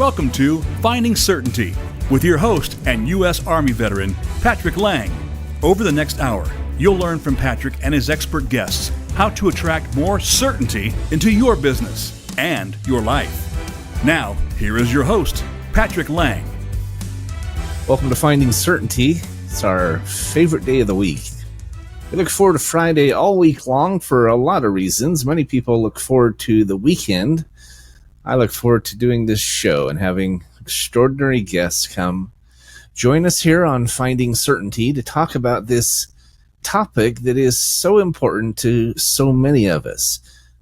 Welcome to Finding Certainty with your host and U.S. Army veteran, Patrick Lang. Over the next hour, you'll learn from Patrick and his expert guests how to attract more certainty into your business and your life. Now, here is your host, Patrick Lang. Welcome to Finding Certainty. It's our favorite day of the week. We look forward to Friday all week long for a lot of reasons. Many people look forward to the weekend. I look forward to doing this show and having extraordinary guests come join us here on Finding Certainty to talk about this topic that is so important to so many of us.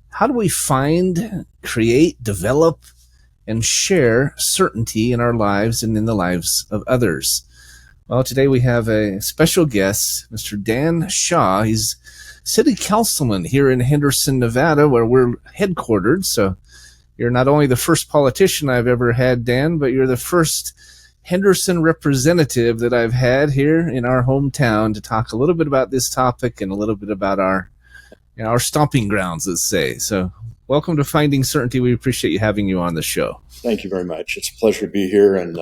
How do we find, create, develop, and share certainty in our lives and in the lives of others? Well, today we have a special guest, Mr. Dan Shaw. He's city councilman here in Henderson, Nevada, where we're headquartered. So you're not only the first politician I've ever had, Dan, but you're the first Henderson representative that I've had here in our hometown to talk a little bit about this topic and a little bit about our stomping grounds, let's say. So welcome to Finding Certainty. We appreciate you having you on the show. Thank you very much. It's a pleasure to be here, and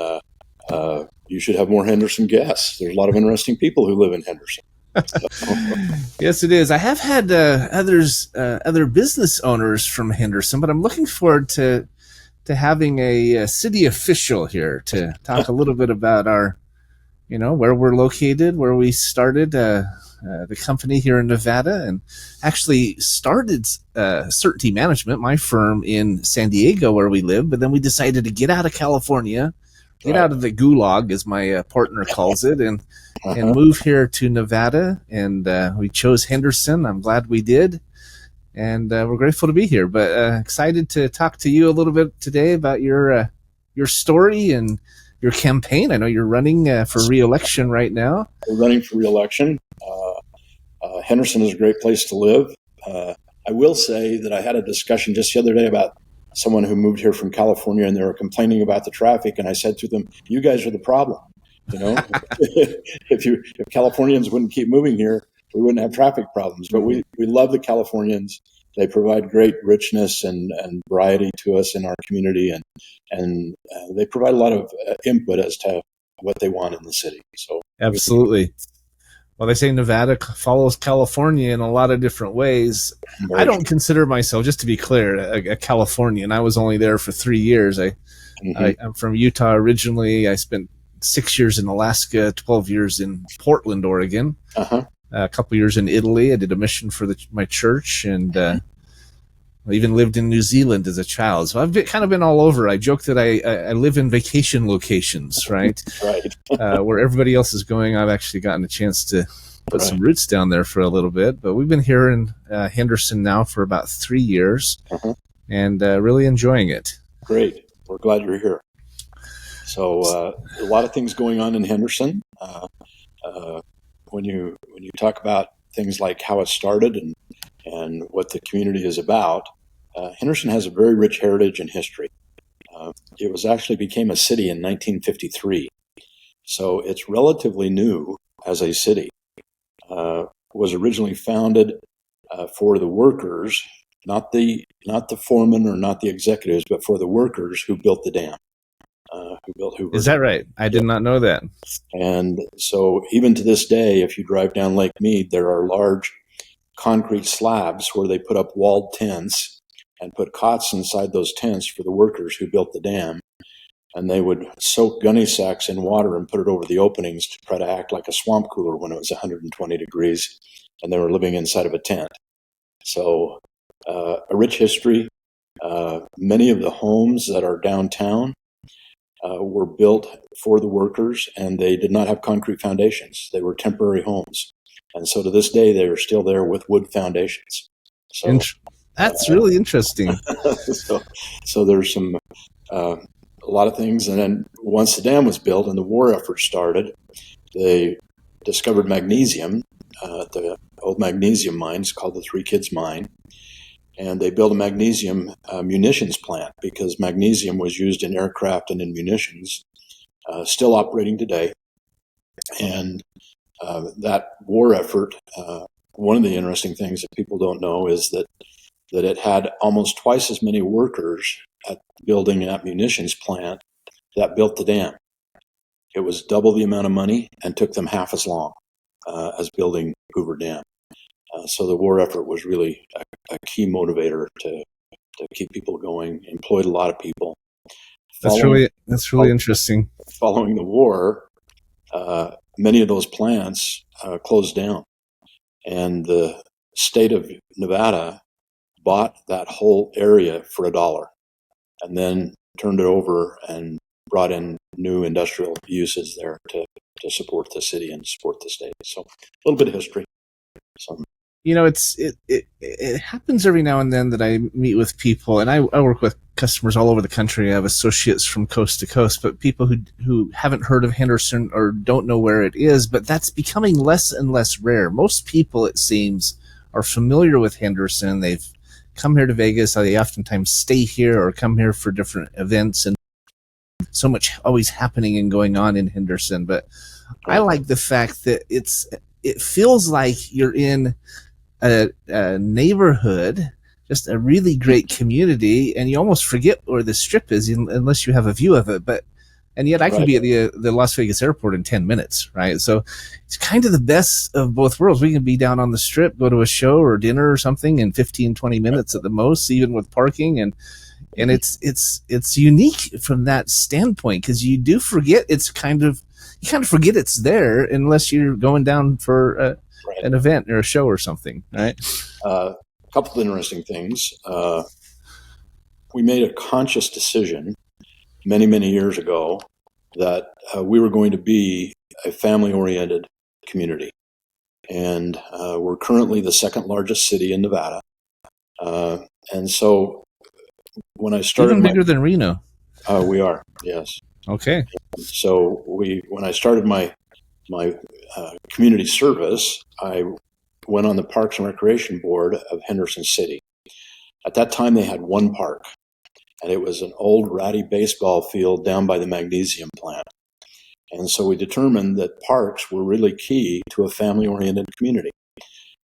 you should have more Henderson guests. There's a lot of interesting people who live in Henderson. Yes, it is. I have had other business owners from Henderson, but I'm looking forward to having a city official here to talk a little bit about our, where we're located, where we started the company here in Nevada, and actually started Certainty Management, my firm in San Diego, where we live. But then we decided to get out of California, get out of the gulag, as my partner calls it, and move here to Nevada. And we chose Henderson. I'm glad we did. And we're grateful to be here, but excited to talk to you a little bit today about your story and your campaign. I know you're running for re-election right now. We're running for re-election. Henderson is a great place to live. I will say that I had a discussion just the other day about someone who moved here from California, and they were complaining about the traffic. And I said to them, "You guys are the problem. If Californians wouldn't keep moving here, we wouldn't have traffic problems." But we love the Californians. They provide great richness and variety to us in our community, and they provide a lot of input as to what they want in the city. So absolutely. Well, they say Nevada follows California in a lot of different ways. I don't consider myself, just to be clear, a Californian. I was only there for 3 years. I'm from Utah originally. I spent 6 years in Alaska, 12 years in Portland, Oregon. A couple years in Italy. I did a mission for my church, and I even lived in New Zealand as a child. So I've kind of been all over. I joke that I live in vacation locations, right? Right. Where everybody else is going. I've actually gotten a chance to put some roots down there for a little bit. But we've been here in Henderson now for about 3 years, and really enjoying it. Great. We're glad you're here. So a lot of things going on in Henderson. When you talk about things like how it started and what the community is about, Henderson has a very rich heritage and history. It became a city in 1953, so it's relatively new as a city. Was originally founded for the workers, not the foremen or not the executives, but for the workers who built the dam. Who built Hoover. Is that right? I did not know that. And so even to this day, if you drive down Lake Mead, there are large concrete slabs where they put up walled tents and put cots inside those tents for the workers who built the dam. And they would soak gunny sacks in water and put it over the openings to try to act like a swamp cooler when it was 120 degrees, and they were living inside of a tent. So a rich history. Many of the homes that are downtown were built for the workers, and they did not have concrete foundations. They were temporary homes. And so to this day, they are still there with wood foundations. So that's really interesting. So there's a lot of things. And then once the dam was built and the war effort started, they discovered magnesium at the old magnesium mines called the Three Kids Mine. And they built a magnesium munitions plant because magnesium was used in aircraft and in munitions, still operating today. And that war effort, one of the interesting things that people don't know is that it had almost twice as many workers at building that munitions plant that built the dam. It was double the amount of money and took them half as long as building Hoover Dam. So the war effort was really a key motivator to keep people going, employed a lot of people. That's really interesting. Following the war, many of those plants closed down, and the state of Nevada bought that whole area for $1 and then turned it over and brought in new industrial uses there to support the city and support the state. So a little bit of history. So. It happens every now and then that I meet with people, and I work with customers all over the country. I have associates from coast to coast, but people who haven't heard of Henderson or don't know where it is, but that's becoming less and less rare. Most people, it seems, are familiar with Henderson. They've come here to Vegas. They oftentimes stay here or come here for different events, and so much always happening and going on in Henderson. But I like the fact that it feels like you're in a neighborhood, just a really great community, and you almost forget where the strip is unless you have a view of it. And yet I can be at the Las Vegas airport in 10 minutes, right? So it's kind of the best of both worlds. We can be down on the strip, go to a show or dinner or something in 15, 20 minutes at the most, even with parking. And it's unique from that standpoint, because you do forget you kind of forget it's there unless you're going down for an event or a show or something, right? A couple of interesting things. We made a conscious decision many, many years ago that we were going to be a family-oriented community. And we're currently the second largest city in Nevada. And so when I started... Even bigger than Reno. We are, yes. Okay. So when I started my community service, I went on the Parks and Recreation Board of Henderson City. At that time, they had one park, and it was an old ratty baseball field down by the magnesium plant. And so we determined that parks were really key to a family-oriented community.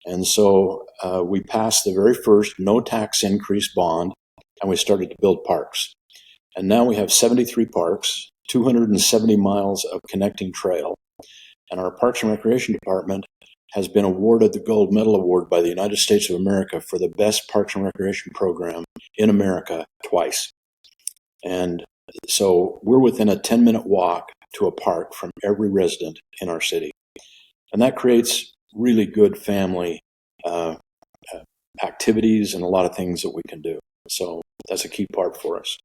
And so we passed the very first no tax increase bond, and we started to build parks. And now we have 73 parks, 270 miles of connecting trail. And our Parks and Recreation Department has been awarded the Gold Medal Award by the United States of America for the best Parks and Recreation program in America twice. And so we're within a 10-minute walk to a park from every resident in our city. And that creates really good family activities and a lot of things that we can do. So that's a key part for us.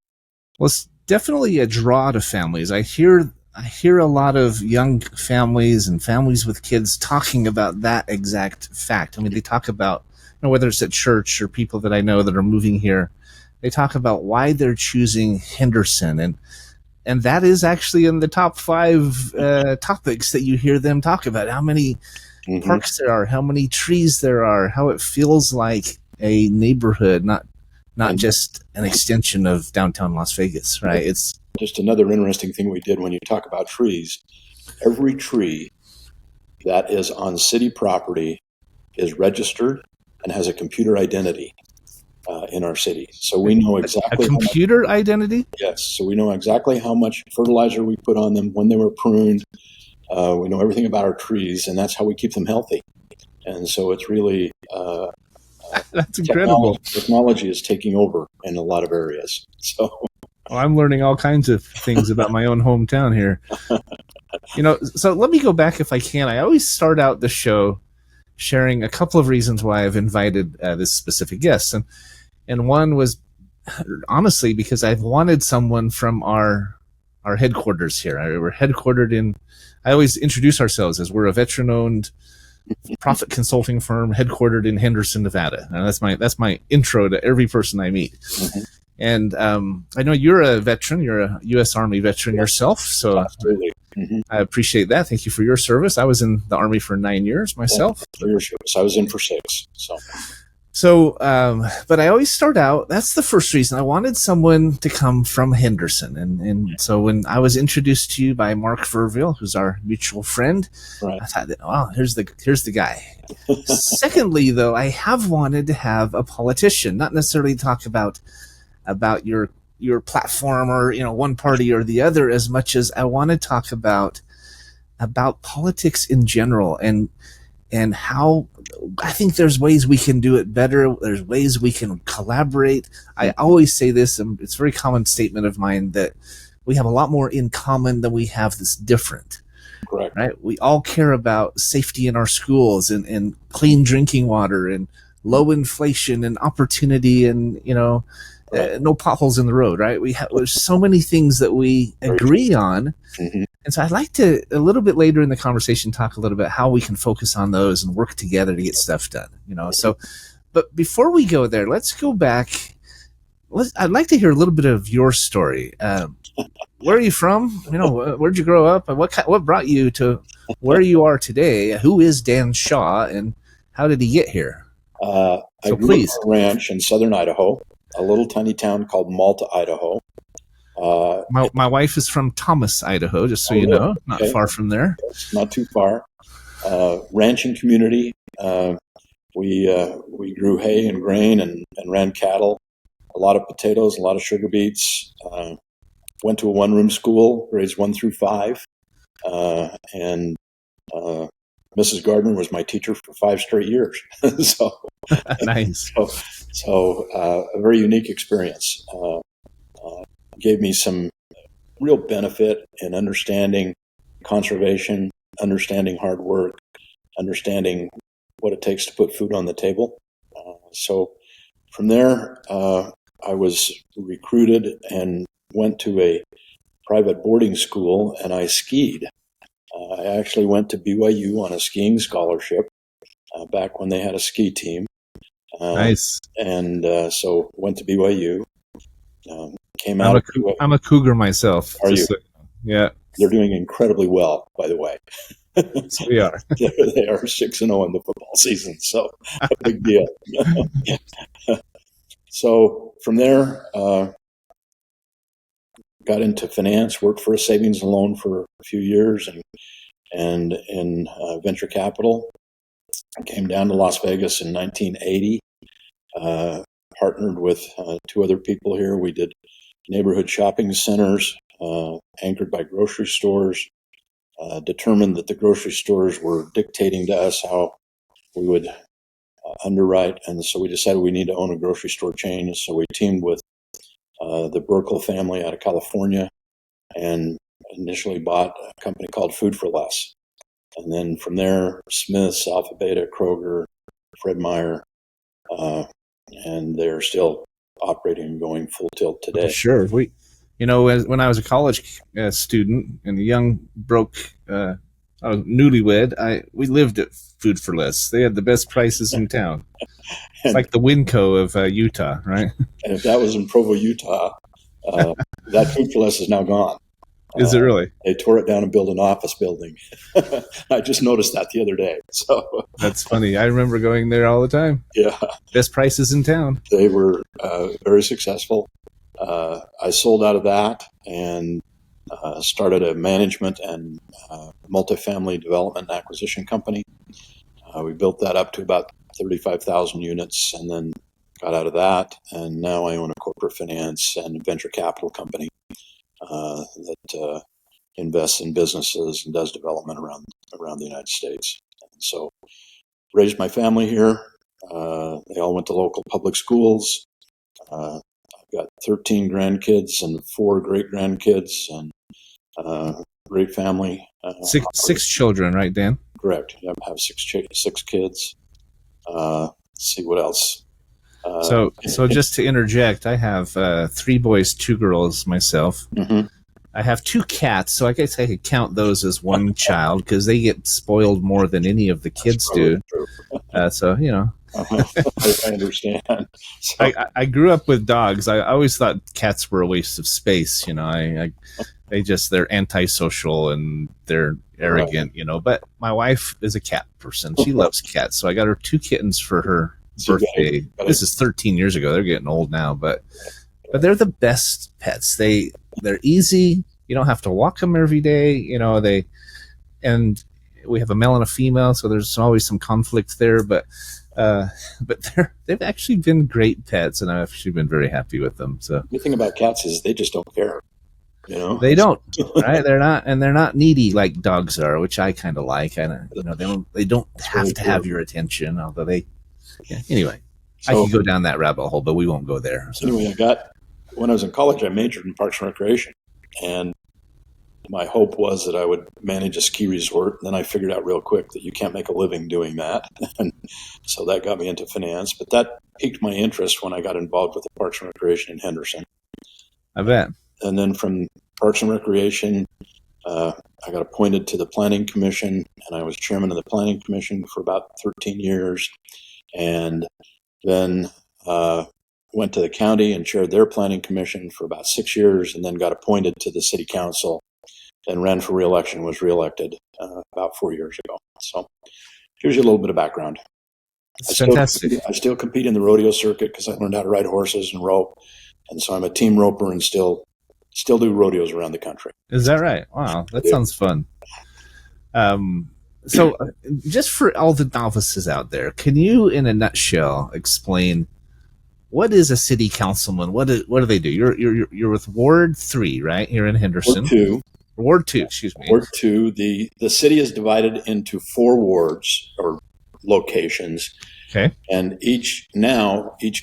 Well, it's definitely a draw to families. I hear a lot of young families and families with kids talking about that exact fact. I mean, they talk about, whether it's at church or people that I know that are moving here, they talk about why they're choosing Henderson. And that is actually in the top 5 topics that you hear them talk about. How many parks there are, how many trees there are, how it feels like a neighborhood, not just an extension of downtown Las Vegas, right? It's just another interesting thing we did when you talk about trees. Every tree that is on city property is registered and has a computer identity in our city. So we know exactly... A computer identity? Yes. So we know exactly how much fertilizer we put on them, when they were pruned. We know everything about our trees, and that's how we keep them healthy. And so it's really... That's incredible. Technology is taking over in a lot of areas. So I'm learning all kinds of things about my own hometown here. So let me go back if I can. I always start out the show sharing a couple of reasons why I've invited this specific guest. And one was, honestly, because I've wanted someone from our headquarters here. We're headquartered in, I always introduce ourselves as we're a veteran-owned profit consulting firm headquartered in Henderson, Nevada. And that's my intro to every person I meet. Mm-hmm. And I know you're a veteran. You're a U.S. Army veteran yourself. So absolutely. Mm-hmm. I appreciate that. Thank you for your service. I was in the Army for 9 years myself. For your service. I was in for 6. So, but I always start out, that's the first reason. I wanted someone to come from Henderson. And so when I was introduced to you by Mark Verville, who's our mutual friend, right, I thought, wow, here's the guy. Secondly, though, I have wanted to have a politician, not necessarily talk about your your platform or, one party or the other, as much as I want to talk about politics in general and how I think there's ways we can do it better. There's ways we can collaborate. I always say this, and it's a very common statement of mine, that we have a lot more in common than we have that's different. Correct. Right? We all care about safety in our schools and clean drinking water and low inflation and opportunity and, no potholes in the road, right? There's so many things that we agree on. Mm-hmm. And so I'd like to, a little bit later in the conversation, talk a little bit how we can focus on those and work together to get stuff done, So, but before we go there, let's go back. I'd like to hear a little bit of your story. Where are you from? Where'd you grow up? And what brought you to where you are today? Who is Dan Shaw, and how did he get here? I grew up on a ranch in southern Idaho, a little tiny town called Malta, Idaho. My wife is from Thomas, Idaho, just so you know, not far from there. It's not too far. Ranching community. We grew hay and grain and ran cattle, a lot of potatoes, a lot of sugar beets. Went to a one-room school, grades 1 through 5. And Mrs. Gardner was my teacher for 5 straight years. So nice. So a very unique experience. Gave me some real benefit in understanding conservation, understanding hard work, understanding what it takes to put food on the table. So from there, I was recruited and went to a private boarding school, and I skied. I actually went to BYU on a skiing scholarship back when they had a ski team. Nice. And so went to BYU. Came out. I'm a Cougar myself. Are you? Yeah. They're doing incredibly well, by the way. So we are. They are 6-0 in the football season, so a big deal. So from there, got into finance, worked for a savings and loan for a few years, and in venture capital. Came down to Las Vegas in 1980. Partnered with 2 other people here. We did neighborhood shopping centers anchored by grocery stores. Determined that the grocery stores were dictating to us how we would underwrite, and so we decided we need to own a grocery store chain. So we teamed with the Burkle family out of California and initially bought a company called Food for Less. And then from there, Smith's, Alpha Beta, Kroger, Fred Meyer, and they're still operating and going full tilt today. Sure. When I was a college student and a young broke, I was newlywed, we lived at Food for Less. They had the best prices in town. It's like the Winco of Utah, right? And if that was in Provo, Utah, that Food for Less is now gone. Is it really? They tore it down and built an office building. I just noticed that the other day. So that's funny. I remember going there all the time. Yeah. Best prices in town. They were very successful. I sold out of that and started a management and multifamily development and acquisition company. We built that up to about 35,000 units and then got out of that. And now I own a corporate finance and venture capital company that invests in businesses and does development around the United States. And so raised my family here. They all went to local public schools. I've got 13 grandkids and 4 great-grandkids and great family. Six children, right, Dan? Correct. I have 6 kids. Let's see what else. So just to interject, I have 3 boys, 2 girls myself. Mm-hmm. I have 2 cats, so I guess I could count those as one child because they get spoiled more than any of the kids do. So, I understand. So. I grew up with dogs. I always thought cats were a waste of space. They're antisocial and they're arrogant, right. But my wife is a cat person. She loves cats. So I got her 2 kittens for her birthday. This is 13 years ago. They're getting old now, but they're the best pets. They're easy. You don't have to walk them every day. And we have a male and a female, so there's always some conflict there. But But they've actually been great pets, and I've actually been very happy with them. So The thing about cats is they just don't care. they don't, right? They're not needy like dogs are, which I kind of like. They don't have to have your attention, although they. Yeah. Anyway, I could go down that rabbit hole, but we won't go there. So. Anyway, when I was in college, I majored in Parks and Recreation, and my hope was that I would manage a ski resort. And then I figured out real quick that you can't make a living doing that. And so that got me into finance. But that piqued my interest when I got involved with the Parks and Recreation in Henderson. I bet. And then from Parks and Recreation, I got appointed to the Planning Commission, and I was chairman of the Planning Commission for about 13 years. And then went to the county and chaired their Planning Commission for about 6 years, and then got appointed to the City Council and ran for re-election, was reelected about 4 years ago. So here's you a little bit of background. Fantastic. I still compete in the rodeo circuit because I learned how to ride horses and rope. And so I'm a team roper and still do rodeos around the country. Is that right? Wow, that sounds fun. So just for all the novices out there, can you, in a nutshell, explain what is a city councilman? What do they do? You're with Ward 3, right? Here in Henderson. Ward 2, excuse me. Ward 2. The city is divided into 4 wards or locations. Okay. And each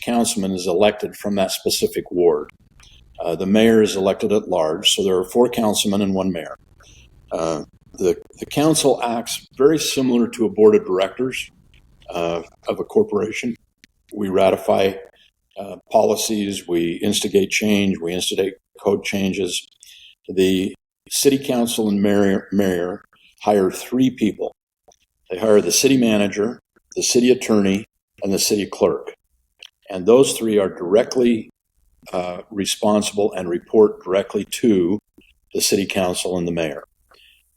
councilman is elected from that specific ward. The mayor is elected at large, so there are 4 councilmen and 1 mayor. The council acts very similar to a board of directors of a corporation. We ratify policies, we instigate change, we instigate code changes. The city council and mayor hire 3 people. They hire the city manager, the city attorney, and the city clerk. And those 3 are directly responsible and report directly to the city council and the mayor.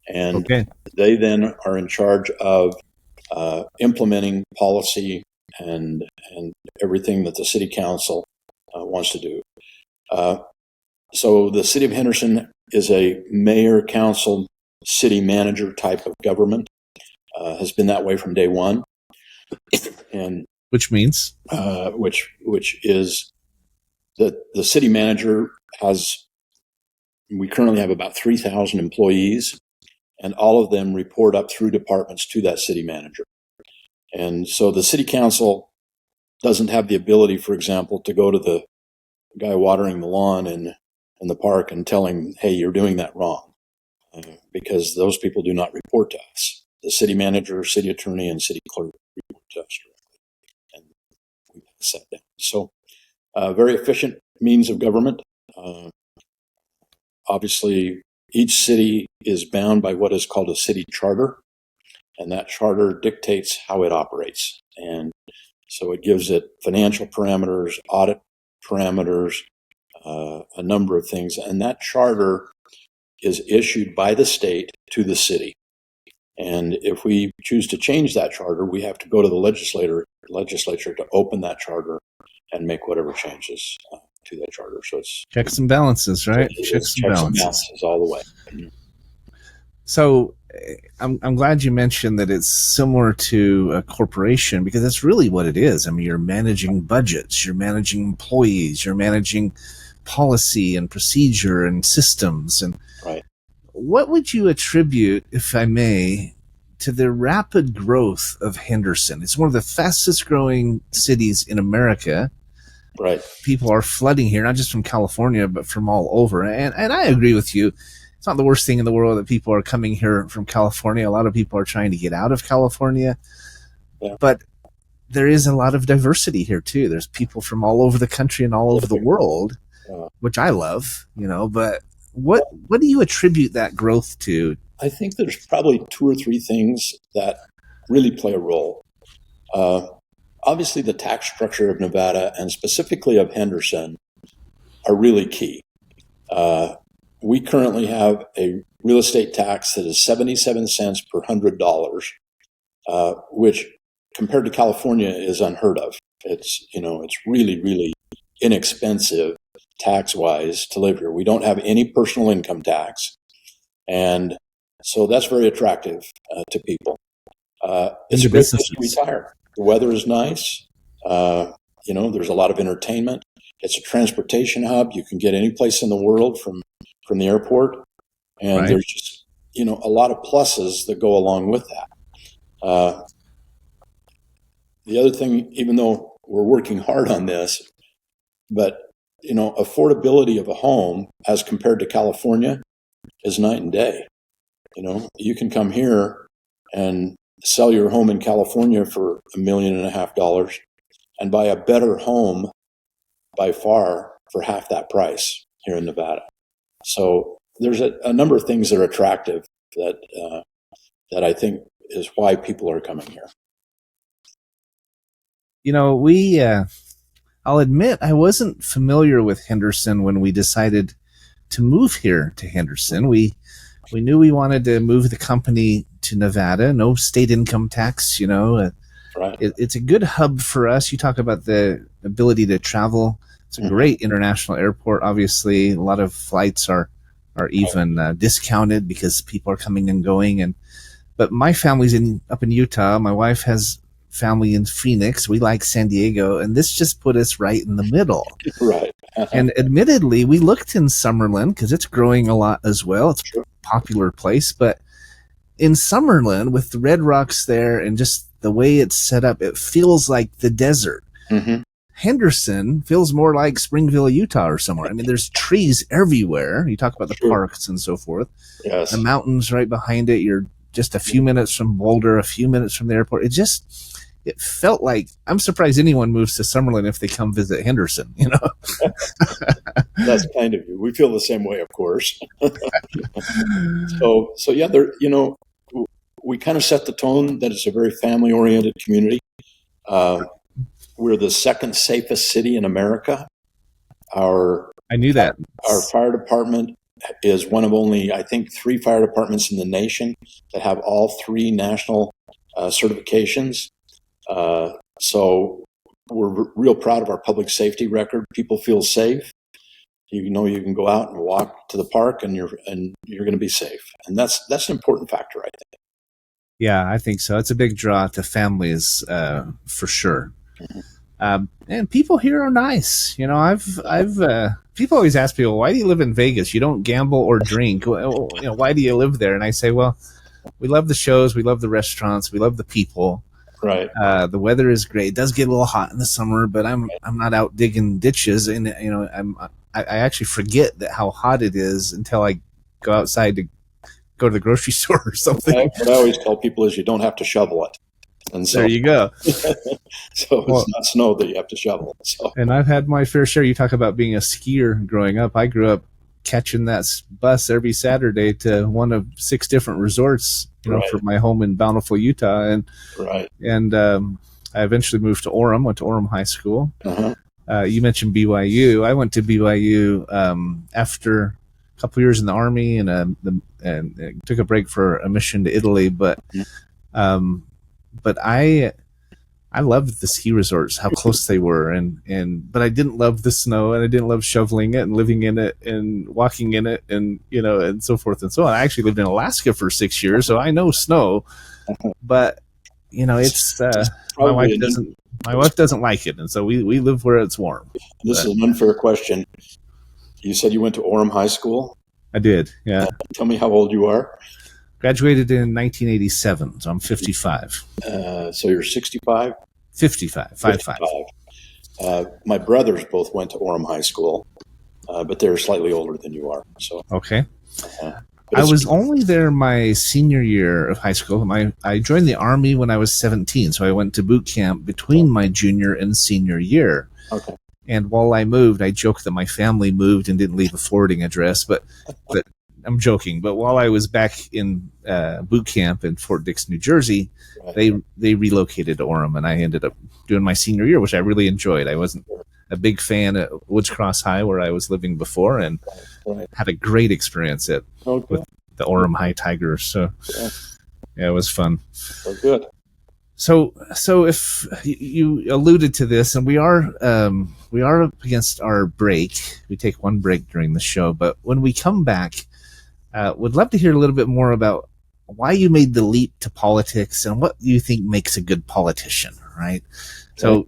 And they then are in charge of implementing policy and everything that the city council wants to do. So the city of Henderson is a mayor, council, city manager type of government. Has been that way from day one. And which means which is that the city manager we currently have about 3,000 employees, and all of them report up through departments to that city manager. And so the city council doesn't have the ability, for example, to go to the guy watering the lawn in the park and tell him, hey, you're doing that wrong, because those people do not report to us. The city manager, city attorney, and city clerk report to us directly. And we pass that down. So very efficient means of government. Obviously, each city is bound by what is called a city charter, and that charter dictates how it operates. And so it gives it financial parameters, audit parameters, a number of things. And that charter is issued by the state to the city. And if we choose to change that charter, we have to go to the legislature to open that charter and make whatever changes to that charter. So it's checks and balances, right? Checks and balances all the way. So I'm glad you mentioned that it's similar to a corporation, because that's really what it is. I mean, you're managing budgets, you're managing employees, you're managing policy and procedure and systems. And right. What would you attribute, if I may, to the rapid growth of Henderson? It's one of the fastest growing cities in America. Right. People are flooding here, not just from California, but from all over. And I agree with you. It's not the worst thing in the world that people are coming here from California. A lot of people are trying to get out of California. Yeah. But there is a lot of diversity here, too. There's people from all over the country and all over the world, which I love, but what do you attribute that growth to? I think there's probably 2 or 3 things that really play a role. Obviously, the tax structure of Nevada, and specifically of Henderson, are really key. We currently have a real estate tax that is 77 cents per $100, which compared to California is unheard of. It's really, really inexpensive tax-wise to live here. We don't have any personal income tax, and so that's very attractive to people. It's a great place to retire. The weather is nice. There's a lot of entertainment. It's a transportation hub. You can get any place in the world from the airport. And there's just, a lot of pluses that go along with that. The other thing, even though we're working hard on this, but, affordability of a home as compared to California is night and day. You can come here and sell your home in California for $1.5 million and buy a better home by far for half that price here in Nevada. So there's a number of things that are attractive that I think is why people are coming here. I'll admit I wasn't familiar with Henderson when we decided to move here to Henderson. We knew we wanted to move the company to Nevada, no state income tax, Right. It's a good hub for us. You talk about the ability to travel. It's a great international airport. Obviously, a lot of flights are even discounted because people are coming and going. But my family's up in Utah. My wife has family in Phoenix. We like San Diego, and this just put us right in the middle. Right. And admittedly, we looked in Summerlin because it's growing a lot as well. It's a popular place, but in Summerlin, with the red rocks there and just the way it's set up, it feels like the desert. Mm-hmm. Henderson feels more like Springville, Utah or somewhere. I mean, there's trees everywhere. You talk about the parks and so forth. Yes. The mountains right behind it. You're just a few minutes from Boulder, a few minutes from the airport. It felt like, I'm surprised anyone moves to Summerlin if they come visit Henderson, That's kind of you. We feel the same way, of course. So yeah, we kind of set the tone that it's a very family-oriented community. We're the second safest city in America. I knew that. Our fire department is one of only, I think, 3 fire departments in the nation that have all 3 national certifications. So we're real proud of our public safety record. People feel safe. You can go out and walk to the park and you're going to be safe. And that's an important factor, I think. Yeah, I think so. It's a big draw to families, for sure. Mm-hmm. And people here are nice. I've people always ask me, well, why do you live in Vegas? You don't gamble or drink. Why do you live there? And I say, well, we love the shows, we love the restaurants, we love the people. Right. The weather is great. It does get a little hot in the summer, but I'm not out digging ditches, and I actually forget how hot it is until I go outside to go to the grocery store or something. What I always tell people is you don't have to shovel it. And so, there you go. So it's not snow that you have to shovel. So. And I've had my fair share. You talk about being a skier growing up. I grew up catching that bus every Saturday to one of 6 different resorts, for my home in Bountiful, Utah. And I eventually moved to Orem, went to Orem High School. Uh-huh. You mentioned BYU. I went to BYU after a couple years in the Army and took a break for a mission to Italy. But I loved the ski resorts, how close they were, but I didn't love the snow, and I didn't love shoveling it and living in it and walking in it, and and so forth and so on. I actually lived in Alaska for 6 years, so I know snow, but it's my wife doesn't like it, and so we live where it's warm. This is an unfair question. You said you went to Orem High School? I did, yeah. Tell me how old you are. Graduated in 1987, so I'm 55. So you're 65? 55, 55. My brothers both went to Orem High School, but they're slightly older than you are. So okay. I was only there my senior year of high school. I joined the Army when I was 17, so I went to boot camp between my junior and senior year. Okay. And while I moved, I joked that my family moved and didn't leave a forwarding address, but I'm joking. But while I was back in boot camp in Fort Dix, New Jersey, they relocated to Orem, and I ended up doing my senior year, which I really enjoyed. I wasn't a big fan at Woods Cross High, where I was living before, and had a great experience with the Orem High Tigers. So yeah, it was fun. Oh, good. So if you alluded to this, and we are up against our break. We take one break during the show, but when we come back, would love to hear a little bit more about why you made the leap to politics and what you think makes a good politician. right? So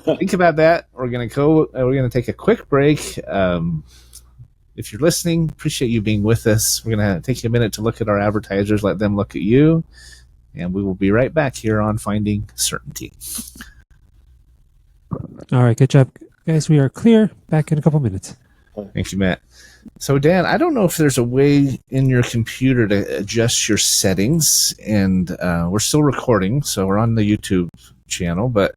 think about that. We're going to take a quick break. If you're listening, appreciate you being with us. We're going to take you a minute to look at our advertisers, let them look at you, and we will be right back here on Finding Certainty. All right, good job, guys. We are clear. Back in a couple minutes. Thank you, Matt. So, Dan, I don't know if there's a way in your computer to adjust your settings, and we're still recording, so we're on the YouTube channel, but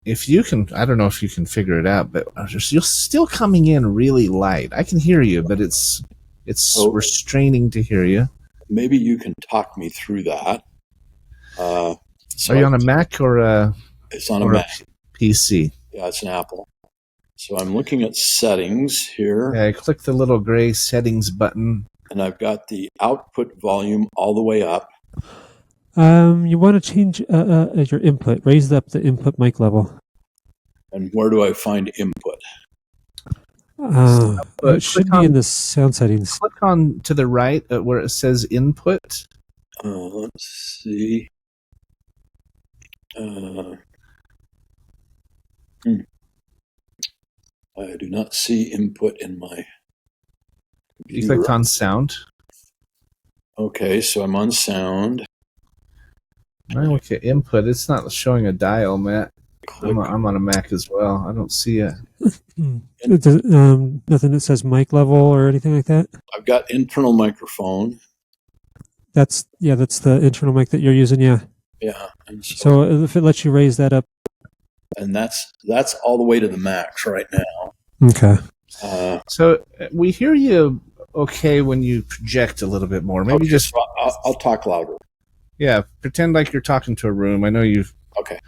if you can, I don't know if you can figure it out, but you're still coming in really light. I can hear you, but it's restraining to hear you. Maybe you can talk me through that. Are you on a Mac or it's on a Mac. PC? Yeah, it's an Apple. So I'm looking at settings here. Yeah, I click the little gray settings button. And I've got the output volume all the way up. You want to change your input. Raise up the input mic level. And where do I find input? It should be in the sound settings. Click on to the right where it says input. Let's see. I do not see input in my You clicked on sound. Okay, so I'm on sound. I look at input. It's not showing a dial, Matt. I'm on a Mac as well. I don't see it. Nothing that says mic level or anything like that? I've got internal microphone. That's the internal mic that you're using, yeah. Yeah. So if it lets you raise that up. And that's all the way to the max right now. Okay. So we hear you okay when you project a little bit more. Maybe okay, just... So I'll talk louder. Yeah, pretend like you're talking to a room. I know you've... Okay,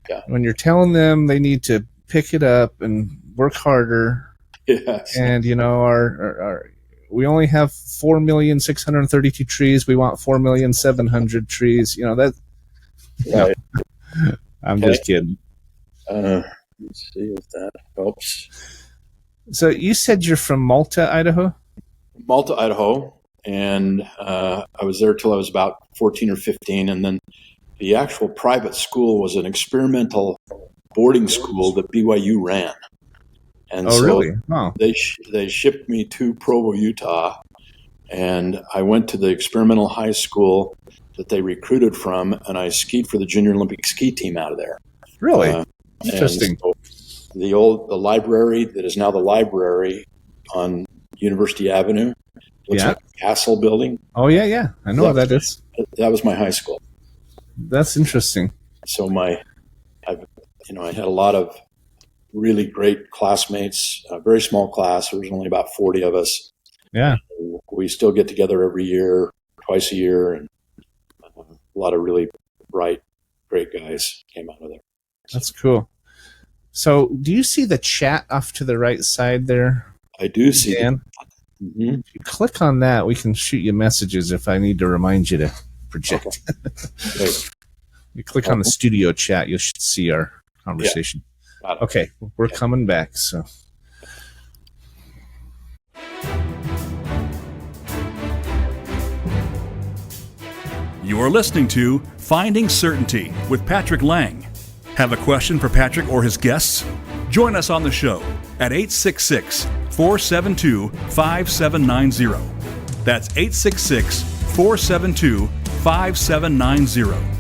yeah. When you're telling them they need to pick it up and work harder. Yes. And, our we only have 4,632 trees. We want 4,700,000 trees. That... Right. No. I'm just kidding. Let's see if that helps. So you said you're from Malta, Idaho? Malta, Idaho. And I was there till I was about 14 or 15. And then the actual private school was an experimental boarding school that BYU ran. And really? Oh. They shipped me to Provo, Utah. And I went to the experimental high school that they recruited from. And I skied for the Junior Olympic ski team out of there. Really? Interesting. So the library that is now the library on University Avenue. Looks like a castle building. Oh, yeah. I know what that is. That was my high school. That's interesting. So I had a lot of really great classmates, a very small class. There was only about 40 of us. Yeah. We still get together every year, twice a year, and a lot of really bright, great guys came out of there. That's cool. So do you see the chat off to the right side there? I do see Dan? Mm-hmm. If you click on that, we can shoot you messages if I need to remind you to project. Okay. You click on the studio chat, you should see our conversation. Yeah. Okay, we're coming back. So, You're listening to Finding Certainty with Patrick Lang. Have a question for Patrick or his guests? Join us on the show at 866-472-5790. That's 866-472-5790.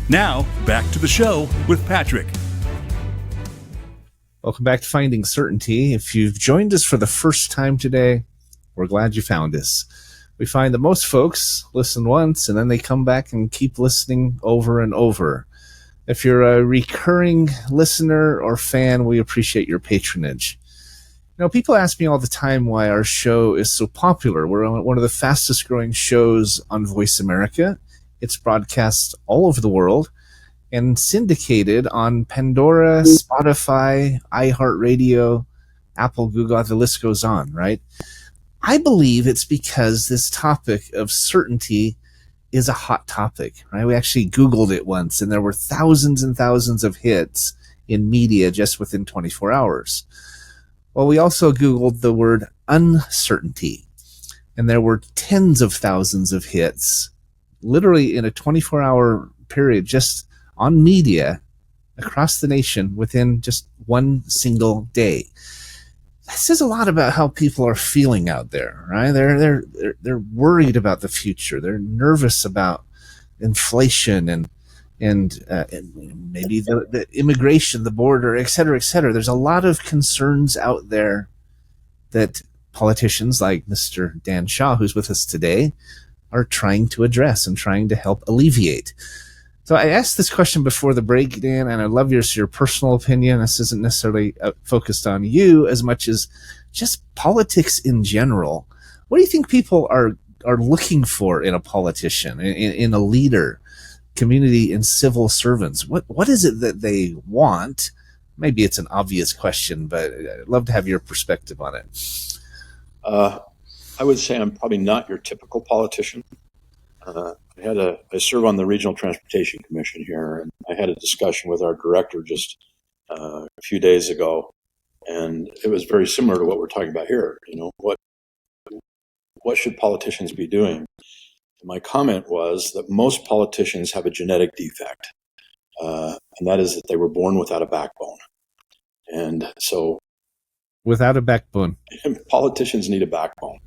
Now, back to the show with Patrick. welcome back to Finding Certainty. If you've joined us for the first time today, we're glad you found us. We find that most folks listen once and then they come back and keep listening over and over. If you're a recurring listener or fan, we appreciate your patronage. People ask me all the time why our show is so popular. We're one of the fastest growing shows on Voice America. It's broadcast all over the world and syndicated on Pandora, Spotify, iHeartRadio, Apple, Google, the list goes on, right? I believe it's because this topic of certainty is a hot topic, right? We actually Googled it once, and there were thousands and thousands of hits in media just within 24 hours. Well, we also Googled the word uncertainty, and there were tens of thousands of hits, literally in a 24-hour period, just on media across the nation within just one single day. That says a lot about how people are feeling out there, right? They're worried about the future. They're nervous about inflation and maybe the immigration, the border, et cetera, et cetera. There's a lot of concerns out there that politicians like Mr. Dan Shaw, who's with us today, are trying to address and trying to help alleviate. So I asked this question before the break, Dan, and I love your personal opinion. This isn't necessarily focused on you as much as just politics in general. What do you think people are looking for in a politician, in a leader, community and civil servants? What is it that they want? Maybe it's an obvious question, but I'd love to have your perspective on it. I would say I'm probably not your typical politician. I serve on the Regional Transportation Commission here, and I had a discussion with our director just a few days ago, and it was very similar to what we're talking about here. What should politicians be doing? And my comment was that most politicians have a genetic defect, and that is that they were born without a backbone. And so without a backbone, politicians need a backbone.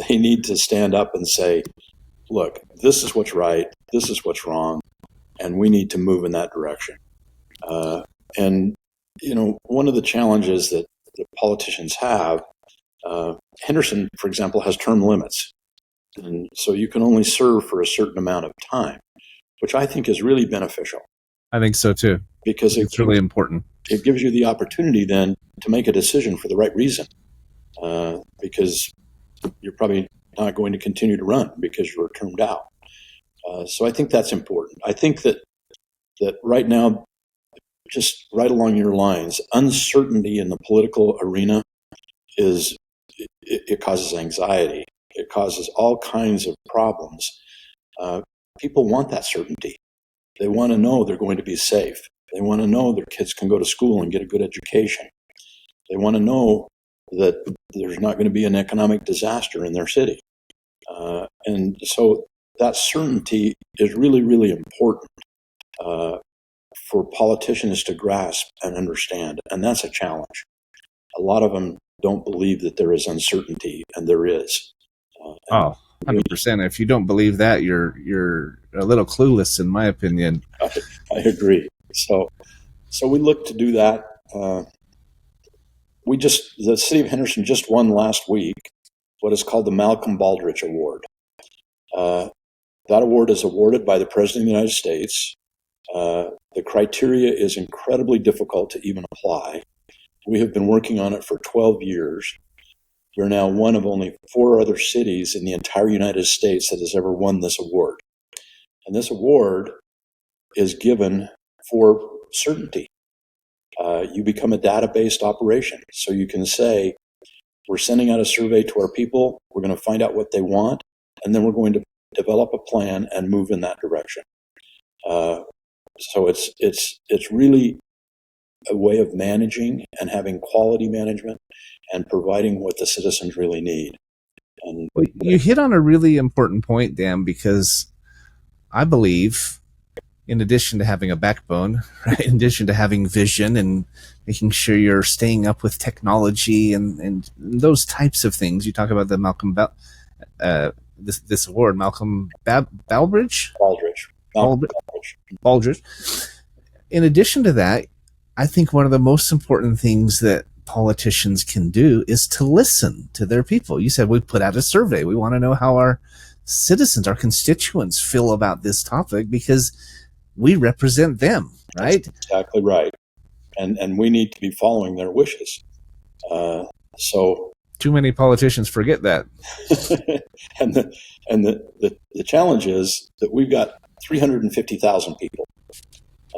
They need to stand up and say, look, this is what's right, this is what's wrong, and we need to move in that direction. And one of the challenges that politicians have, Henderson, for example, has term limits. And so you can only serve for a certain amount of time, which I think is really beneficial. I think so too. Because it's really important. It gives you the opportunity then to make a decision for the right reason. Because you're probably not going to continue to run because you're termed out. So I think that's important. I think that right now, just right along your lines, uncertainty in the political arena it causes anxiety. It causes all kinds of problems. People want that certainty. They want to know they're going to be safe. They want to know their kids can go to school and get a good education. They want to know that there's not going to be an economic disaster in their city. And so that certainty is really, really important for politicians to grasp and understand. And that's a challenge. A lot of them don't believe that there is uncertainty, and there is. 100%. If you don't believe that, you're a little clueless, in my opinion. I agree. So we look to do that. The city of Henderson just won last week what is called the Malcolm Baldrige Award. That award is awarded by the President of the United States. The criteria is incredibly difficult to even apply. We have been working on it for 12 years. We're now one of only 4 other cities in the entire United States that has ever won this award. And this award is given for certainty. You become a data-based operation. So you can say, we're sending out a survey to our people, we're going to find out what they want, and then we're going to develop a plan and move in that direction. So it's really a way of managing and having quality management and providing what the citizens really need. And you hit on a really important point, Dan, because I believe, in addition to having a backbone, right, in addition to having vision and making sure you're staying up with technology and those types of things, you talk about the Malcolm this award, Malcolm Baldrige. In addition to that, I think one of the most important things that politicians can do is to listen to their people. You said we put out a survey. We want to know how our citizens, our constituents feel about this topic because we represent them, right? That's exactly right. And we need to be following their wishes. So too many politicians forget that. and the challenge is that we've got 350,000 people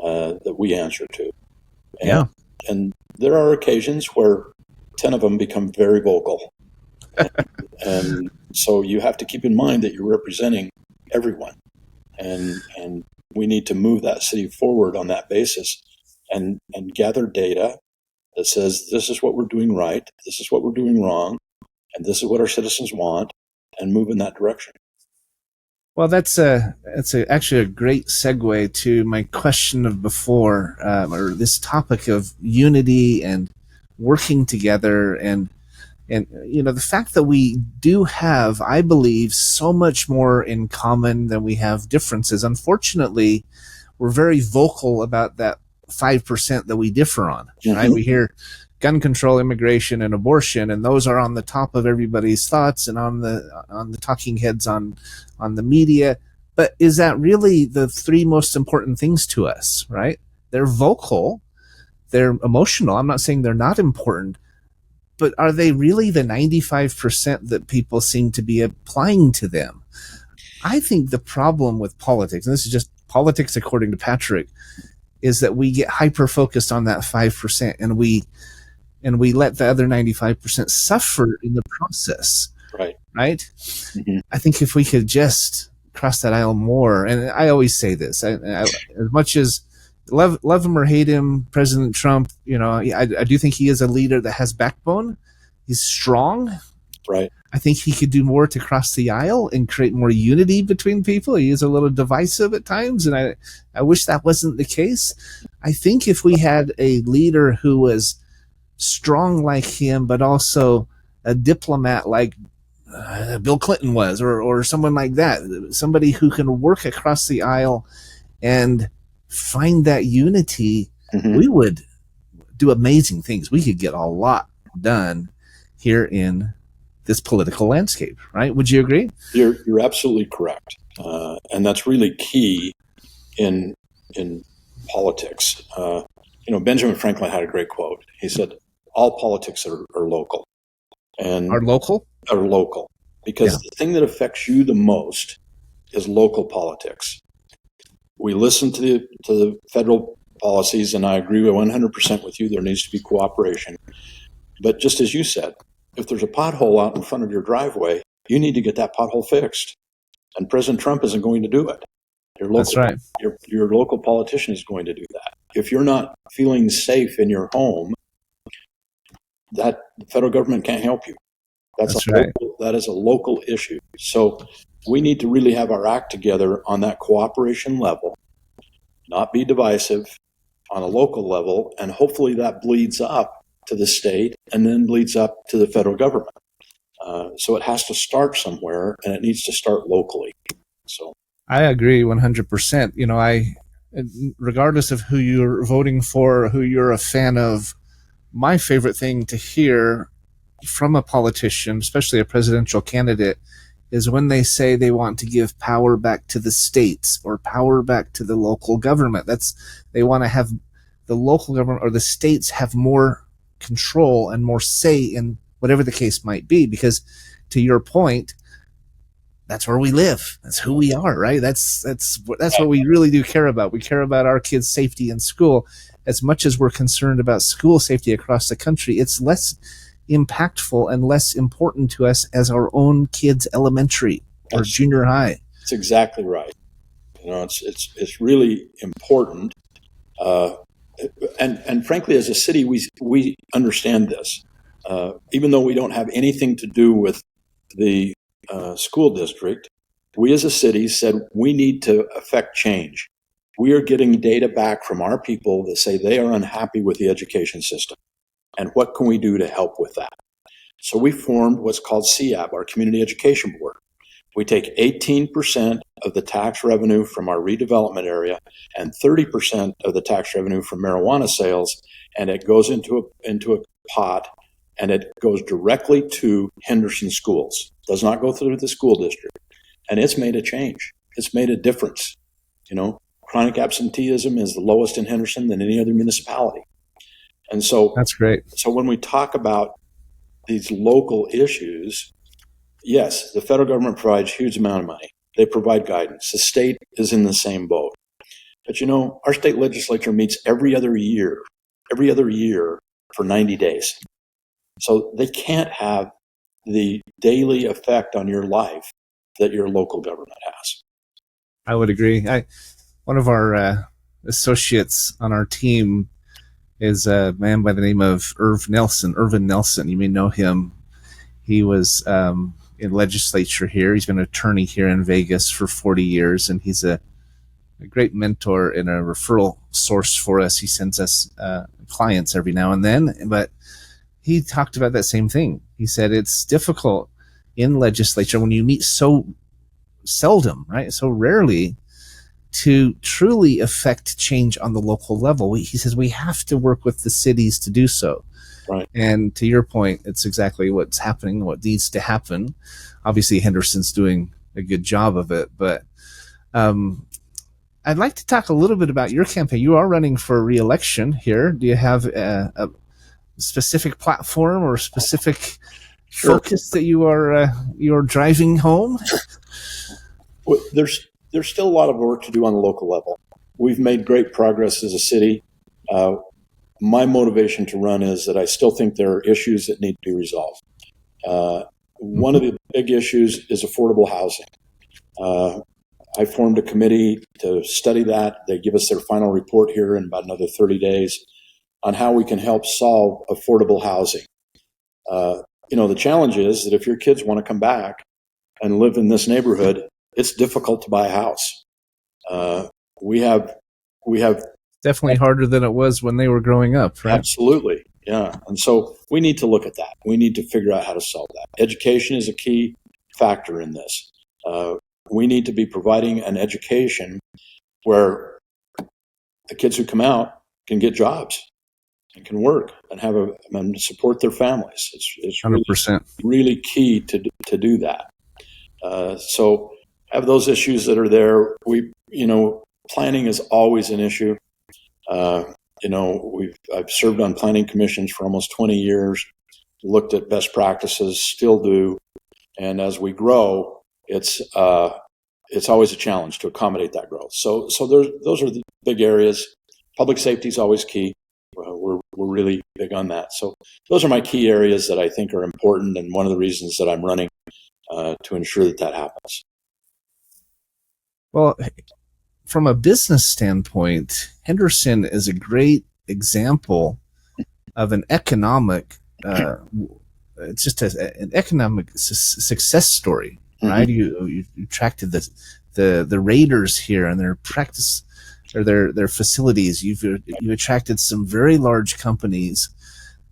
that we answer to. And there are occasions where 10 of them become very vocal. And so you have to keep in mind that you're representing everyone. And we need to move that city forward on that basis and gather data that says this is what we're doing right, this is what we're doing wrong, and this is what our citizens want, and move in that direction. Well, actually a great segue to my question of before, or this topic of unity and working together, and the fact that we do have, I believe, so much more in common than we have differences. Unfortunately, we're very vocal about that 5% that we differ on. Mm-hmm. Right? We hear gun control, immigration, and abortion, and those are on the top of everybody's thoughts and on the talking heads on the media. But is that really the three most important things to us? Right? They're vocal, they're emotional. I'm not saying they're not important, but are they really the 95% that people seem to be applying to them? I think the problem with politics, and this is just politics according to Patrick, is that we get hyper focused on that 5%, and we let the other 95% suffer in the process. Right. Mm-hmm. I think if we could just cross that aisle more, and I always say this, I, as much as love him or hate him, President Trump, I do think he is a leader that has backbone. He's strong. Right. I think he could do more to cross the aisle and create more unity between people. He is a little divisive at times, and I wish that wasn't the case. I think if we had a leader who was strong like him, but also a diplomat like Bill Clinton was, or someone like that, somebody who can work across the aisle and find that unity, mm-hmm. we would do amazing things. We could get a lot done here in this political landscape, right? Would you agree? You're absolutely correct, and that's really key in politics. Benjamin Franklin had a great quote. He said, "All politics are local." And are local, because the thing that affects you the most is local politics. We listen to the federal policies, and I agree 100% with you. There needs to be cooperation. But just as you said, if there's a pothole out in front of your driveway, you need to get that pothole fixed. And President Trump isn't going to do it. That's right. Your local politician is going to do that. If you're not feeling safe in your home, that the federal government can't help you. That's right. That is a local issue. So we need to really have our act together on that cooperation level, not be divisive on a local level, and hopefully that bleeds up to the state and then bleeds up to the federal government. So it has to start somewhere, and it needs to start locally. So I agree 100%. Regardless of who you're voting for, who you're a fan of, my favorite thing to hear from a politician, especially a presidential candidate, is when they say they want to give power back to the states or power back to the local government. They want to have the local government or the states have more control and more say in whatever the case might be, because to your point, that's where we live. That's who we are, right? That's what we really do care about. We care about our kids' safety in school as much as we're concerned about school safety across the country. It's less impactful and less important to us as our own kids' elementary or junior high. That's exactly right. It's really important. And frankly, as a city, we understand this. Even though we don't have anything to do with the school district, we as a city said we need to affect change. We are getting data back from our people that say they are unhappy with the education system. And what can we do to help with that? So we formed what's called CAB, our Community Education Board. We take 18% of the tax revenue from our redevelopment area and 30% of the tax revenue from marijuana sales, and it goes into a pot, and it goes directly to Henderson schools. It does not go through the school district. And it's made a change. It's made a difference. Chronic absenteeism is the lowest in Henderson than any other municipality. And so that's great. So when we talk about these local issues, yes, the federal government provides a huge amount of money. They provide guidance. The state is in the same boat. But our state legislature meets every other year for 90 days. So they can't have the daily effect on your life that your local government has. I would agree. One of our associates on our team is a man by the name of Irvin Nelson. You may know him. He was in legislature here. He's been an attorney here in Vegas for 40 years, and he's a great mentor and a referral source for us. He sends us clients every now and then, but he talked about that same thing. He said it's difficult in legislature when you meet so seldom, right? So rarely, to truly affect change on the local level. He says we have to work with the cities to do so. Right. And to your point, it's exactly what's happening, what needs to happen. Obviously, Henderson's doing a good job of it, but I'd like to talk a little bit about your campaign. You are running for re-election here. Do you have a specific platform or a specific focus that you're driving home? Well, there's still a lot of work to do on the local level. We've made great progress as a city. My motivation to run is that I still think there are issues that need to be resolved. One of the big issues is affordable housing. I formed a committee to study that. They give us their final report here in about another 30 days on how we can help solve affordable housing. The challenge is that if your kids want to come back and live in this neighborhood, it's difficult to buy a house. We have definitely harder than it was when they were growing up, right? Absolutely, yeah. And so we need to look at that. We need to figure out how to solve that. Education is a key factor in this. We need to be providing an education where the kids who come out can get jobs and can work and and support their families. It's 100%. really key to do that. So have those issues that are there. Planning is always an issue. I've served on planning commissions for almost 20 years, looked at best practices, still do. And as we grow, it's always a challenge to accommodate that growth. So those are the big areas. Public safety is always key. We're really big on that. So those are my key areas that I think are important, and one of the reasons that I'm running to ensure that happens. Well, from a business standpoint, Henderson is a great example of an economic, it's just an economic success story, right? Mm-hmm. You attracted the raiders here and their practice or their facilities. You've attracted some very large companies.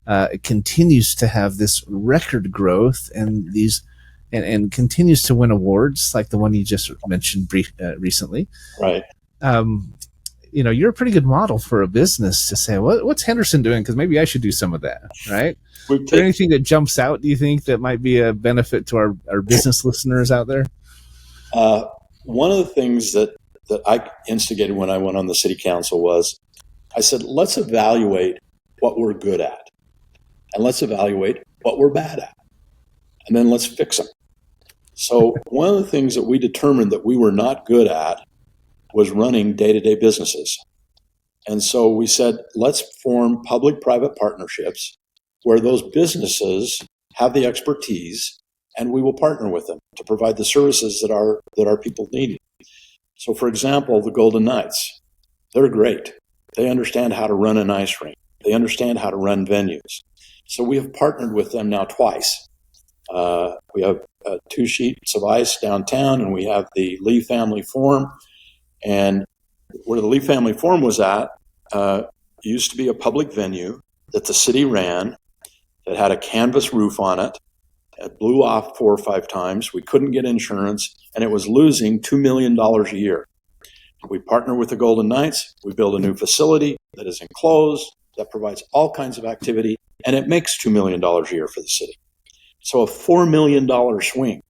It continues to have this record growth and continues to win awards like the one you just mentioned recently. Right. You're a pretty good model for a business to say, what's Henderson doing? Because maybe I should do some of that, right? Is there anything that jumps out, do you think, that might be a benefit to our business listeners out there? One of the things that I instigated when I went on the city council was I said, let's evaluate what we're good at, and let's evaluate what we're bad at, and then let's fix them. So one of the things that we determined that we were not good at was running day-to-day businesses. And so we said, let's form public-private partnerships where those businesses have the expertise, and we will partner with them to provide the services that our people need. So, for example, the Golden Knights, they're great. They understand how to run an ice rink. They understand how to run venues. So we have partnered with them now twice. We have 2 sheets of ice downtown, and we have the Lee Family Forum. And where the Lee Family Forum was at, used to be a public venue that the city ran that had a canvas roof on it. It blew off 4 or 5 times. We couldn't get insurance, and it was losing $2 million a year. We partner with the Golden Knights. We build a new facility that is enclosed, that provides all kinds of activity, and it makes $2 million a year for the city. So a $4 million swing.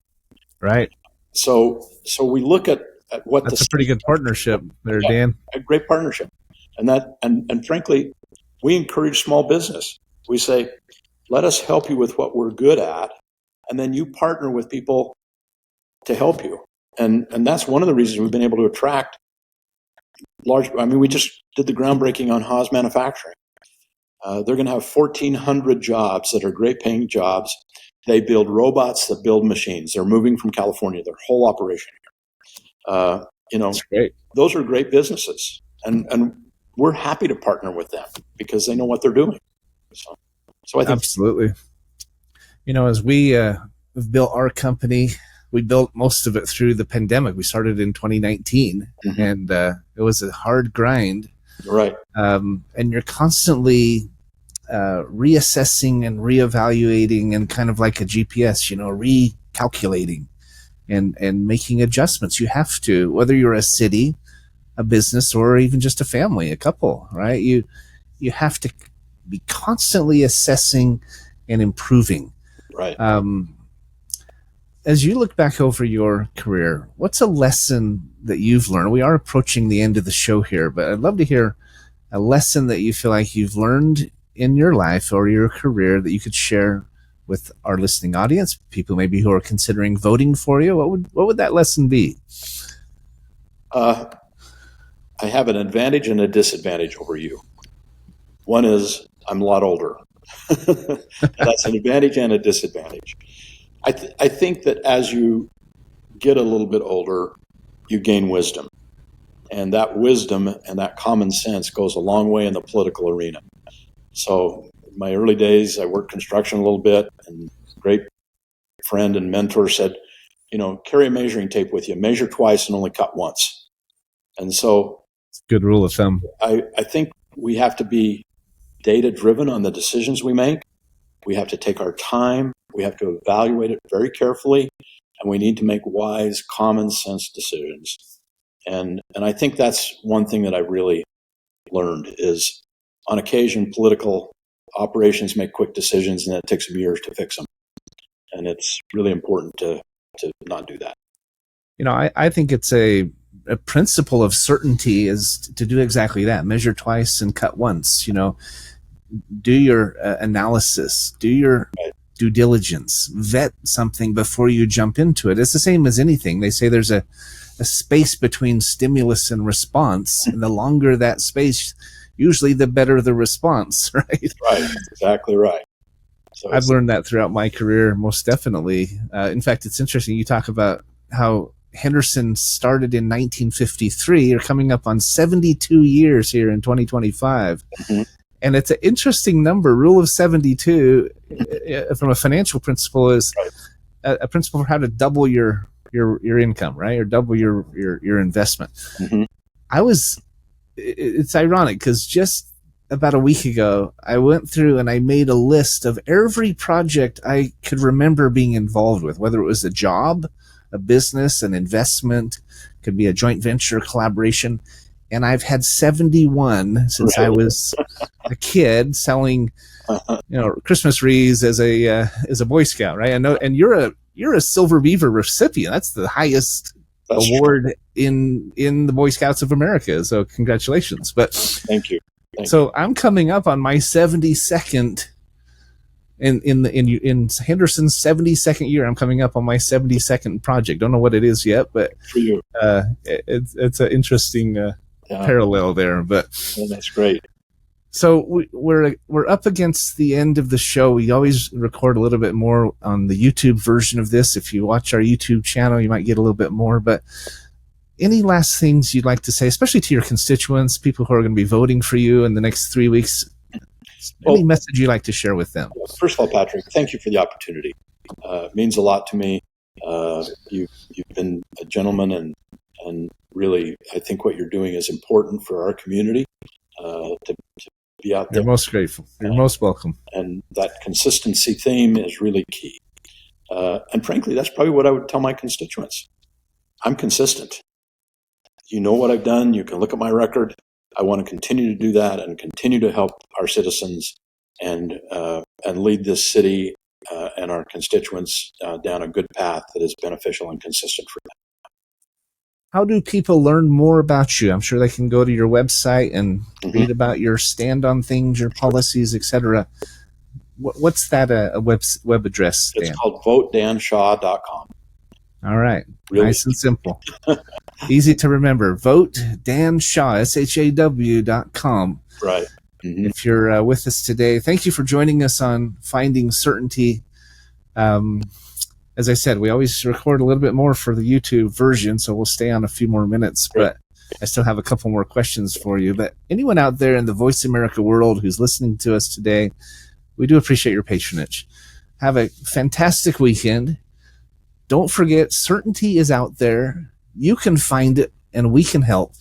Right. So we look at what that's a pretty good partnership there, Dan. A great partnership. And frankly, we encourage small business. We say, let us help you with what we're good at, and then you partner with people to help you. And that's one of the reasons we've been able to attract we just did the groundbreaking on Haas Manufacturing. They're going to have 1,400 jobs that are great paying jobs. They build robots that build machines. They're moving from California, their whole operation here. That's great. Those are great businesses. And we're happy to partner with them because they know what they're doing. So I think absolutely. As we have built our company. We built most of it through the pandemic. We started in 2019, and it was a hard grind. Right. And you're constantly reassessing and reevaluating, and kind of like a GPS, recalculating and making adjustments. You have to, whether you're a city, a business, or even just a family, a couple, right? You have to be constantly assessing and improving. Right. As you look back over your career, what's a lesson that you've learned? We are approaching the end of the show here, but I'd love to hear a lesson that you feel like you've learned in your life or your career that you could share with our listening audience, people maybe who are considering voting for you. What would that lesson be? I have an advantage and a disadvantage over you. One is I'm a lot older. That's an advantage and a disadvantage. I think that as you get a little bit older, you gain wisdom. And that wisdom and that common sense goes a long way in the political arena. So in my early days, I worked construction a little bit, and a great friend and mentor said, carry a measuring tape with you, measure twice and only cut once. And so good rule of thumb. I think we have to be data-driven on the decisions we make. We have to take our time. We have to evaluate it very carefully, and we need to make wise, common sense decisions. And I think that's one thing that I really learned is, on occasion, political operations make quick decisions, and it takes them years to fix them. And it's really important to not do that. I think it's a principle of certainty is to do exactly that. Measure twice and cut once. Do your analysis, do your due diligence, vet something before you jump into it. It's the same as anything. They say there's a space between stimulus and response, and the longer that space, usually the better the response, right? Right, exactly right. So I've learned that throughout my career, most definitely. In fact, it's interesting. You talk about how Henderson started in 1953. You're coming up on 72 years here in 2025. Mm-hmm. And it's an interesting number. Rule of 72 from a financial principle is a principle for how to double your income, right? Or double your investment. Mm-hmm. It's ironic because just about a week ago, I went through and I made a list of every project I could remember being involved with, whether it was a job, a business, an investment, could be a joint venture, collaboration. And I've had 71 since I was a kid selling, Christmas wreaths as a Boy Scout, right? I know, and you're a Silver Beaver recipient. That's the highest award in the Boy Scouts of America. So congratulations! But thank you. So I'm coming up on my 72nd in Henderson's 72nd year. I'm coming up on my 72nd project. Don't know what it is yet, but for you, it's an interesting parallel there. But that's great. So we're up against the end of the show. We always record a little bit more on the YouTube version of this. If you watch our YouTube channel, you might get a little bit more. But any last things you'd like to say, especially to your constituents, people who are going to be voting for you in the next 3 weeks? Any message you'd like to share with them? First of all, Patrick, thank you for the opportunity. It means a lot to me. You've been a gentleman, and really, I think what you're doing is important for our community to be out there. You're most grateful. You're most welcome. And that consistency theme is really key. And frankly, that's probably what I would tell my constituents. I'm consistent. You know what I've done. You can look at my record. I want to continue to do that and continue to help our citizens and lead this city and our constituents down a good path that is beneficial and consistent for them. How do people learn more about you? I'm sure they can go to your website and read about your stand on things, your policies, etc. What's that a web address? It's called votedanshaw.com. All right. Really? Nice and simple. Easy to remember. VoteDanShaw, SHAW.com. Right. Mm-hmm. If you're with us today, thank you for joining us on Finding Certainty. As I said, we always record a little bit more for the YouTube version, so we'll stay on a few more minutes, but I still have a couple more questions for you. But anyone out there in the Voice America world who's listening to us today, we do appreciate your patronage. Have a fantastic weekend. don't forget, certainty is out there. You can find it, and we can help.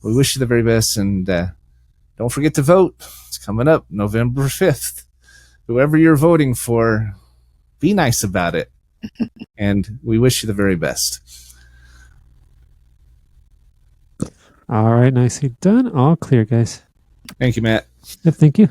We wish you the very best, and don't forget to vote. It's coming up November 5th. Whoever you're voting for, be nice about it. And we wish you the very best. All right, nicely done. All clear, guys. Thank you, Matt. Yep, thank you.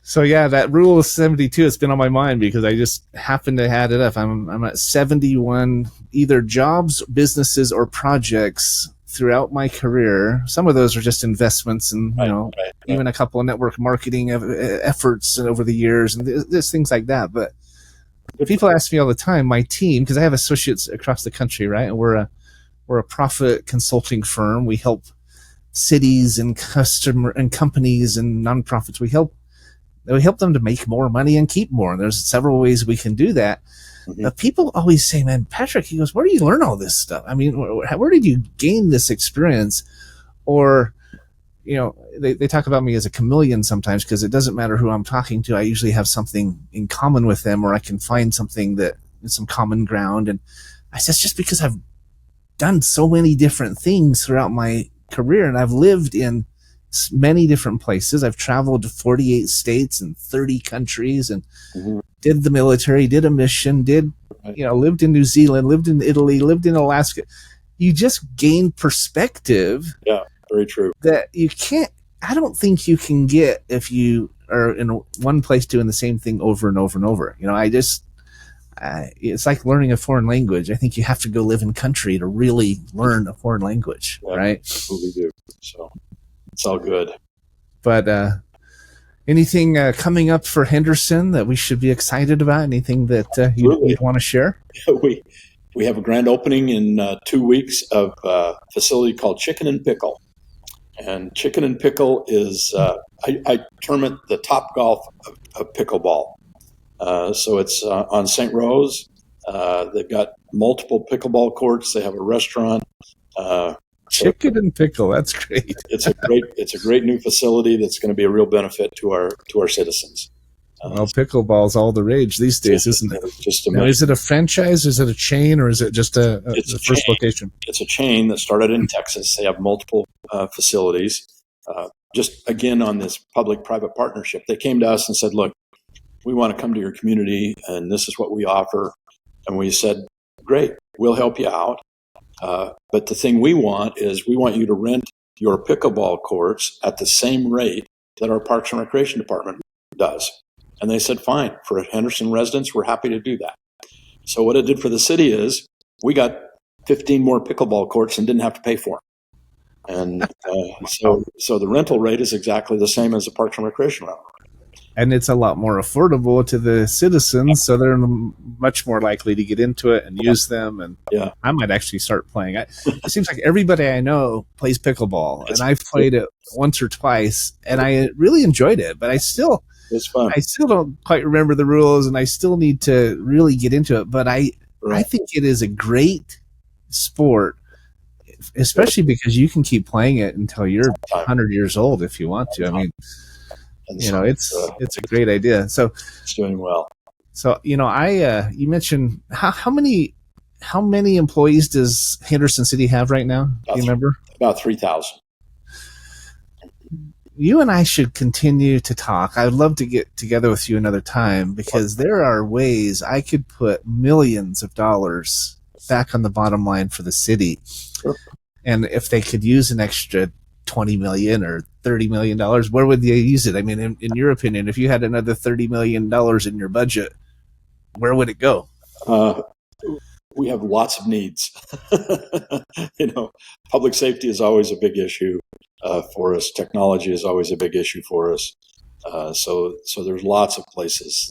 So yeah, that rule of 72 has been on my mind because I just happened to add it up. I'm at 71 either jobs, businesses, or projects throughout my career. Some of those are just investments and even a couple of network marketing efforts over the years and there's things like that. But people ask me all the time, my team, because I have associates across the country, right? And we're a profit consulting firm. We help cities and customer and companies and nonprofits. We help them to make more money and keep more. And there's several ways we can do that. Mm-hmm. People always say, man, Patrick, he goes, where do you learn all this stuff? I mean, where did you gain this experience? Or, they talk about me as a chameleon sometimes because it doesn't matter who I'm talking to. I usually have something in common with them, or I can find something that is some common ground. And I said, it's just because I've done so many different things throughout my career, and I've lived in many different places. I've traveled to 48 states and 30 countries and did the military, did a mission, lived in New Zealand, lived in Italy, lived in Alaska. You just gain perspective. Yeah, very true. That I don't think you can get if you are in one place doing the same thing over and over and over. It's like learning a foreign language. I think you have to go live in country to really learn a foreign language, right? Absolutely do. So it's all good. But anything coming up for Henderson that we should be excited about? Anything that you'd want to share? We have a grand opening in 2 weeks of a facility called Chicken and Pickle. And Chicken and Pickle is, I term it the Top Golf of pickleball. So it's on St. Rose. They've got multiple pickleball courts. They have a restaurant. Chicken and Pickle, that's great. It's a great new facility that's going to be a real benefit to our citizens. Well, pickleball's all the rage these days, isn't it? Just now, is it a franchise? Is it a chain, or is it just a first location? It's a chain that started in Texas. They have multiple facilities. Just again on this public-private partnership, they came to us and said, "Look, we want to come to your community, and this is what we offer." And we said, "Great, we'll help you out. But the thing we want is we want you to rent your pickleball courts at the same rate that our Parks and Recreation Department does." And they said, fine, for Henderson residents, we're happy to do that. So what it did for the city is we got 15 more pickleball courts and didn't have to pay for them. And so the rental rate is exactly the same as the Parks and Recreation rental. And it's a lot more affordable to the citizens, so they're much more likely to get into it and use them. And I might actually start playing. It seems like everybody I know plays pickleball, and I've played it once or twice, and I really enjoyed it. But it's fun. I still don't quite remember the rules, and I still need to really get into it. But I think it is a great sport, especially because you can keep playing it until you're 100 years old if you want to. I mean, it's a great idea. So it's doing well. So you mentioned how many employees does Henderson City have right now? Do you remember? About 3,000. You and I should continue to talk. I'd love to get together with you another time because there are ways I could put millions of dollars back on the bottom line for the city. Sure. And if they could use an extra $20 million or $30 million, where would they use it? I mean, in your opinion, if you had another $30 million in your budget, where would it go? We have lots of needs. Public safety is always a big issue for us. Technology is always a big issue for us. So there's lots of places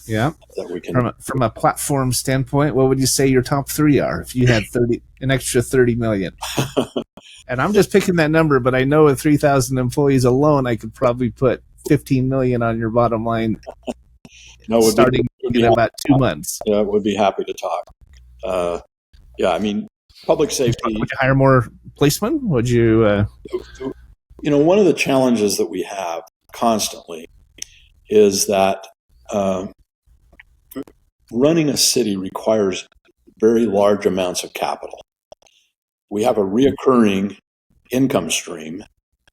that we can. From a platform standpoint, what would you say your top three are if you had an extra $30 million? And I'm just picking that number, but I know with 3,000 employees alone, I could probably put $15 million on your bottom line. Starting in about 2 months. Yeah, we'd be happy to talk. I mean, public safety. Would you hire more policemen? Would you? One of the challenges that we have constantly is that running a city requires very large amounts of capital. We have a reoccurring income stream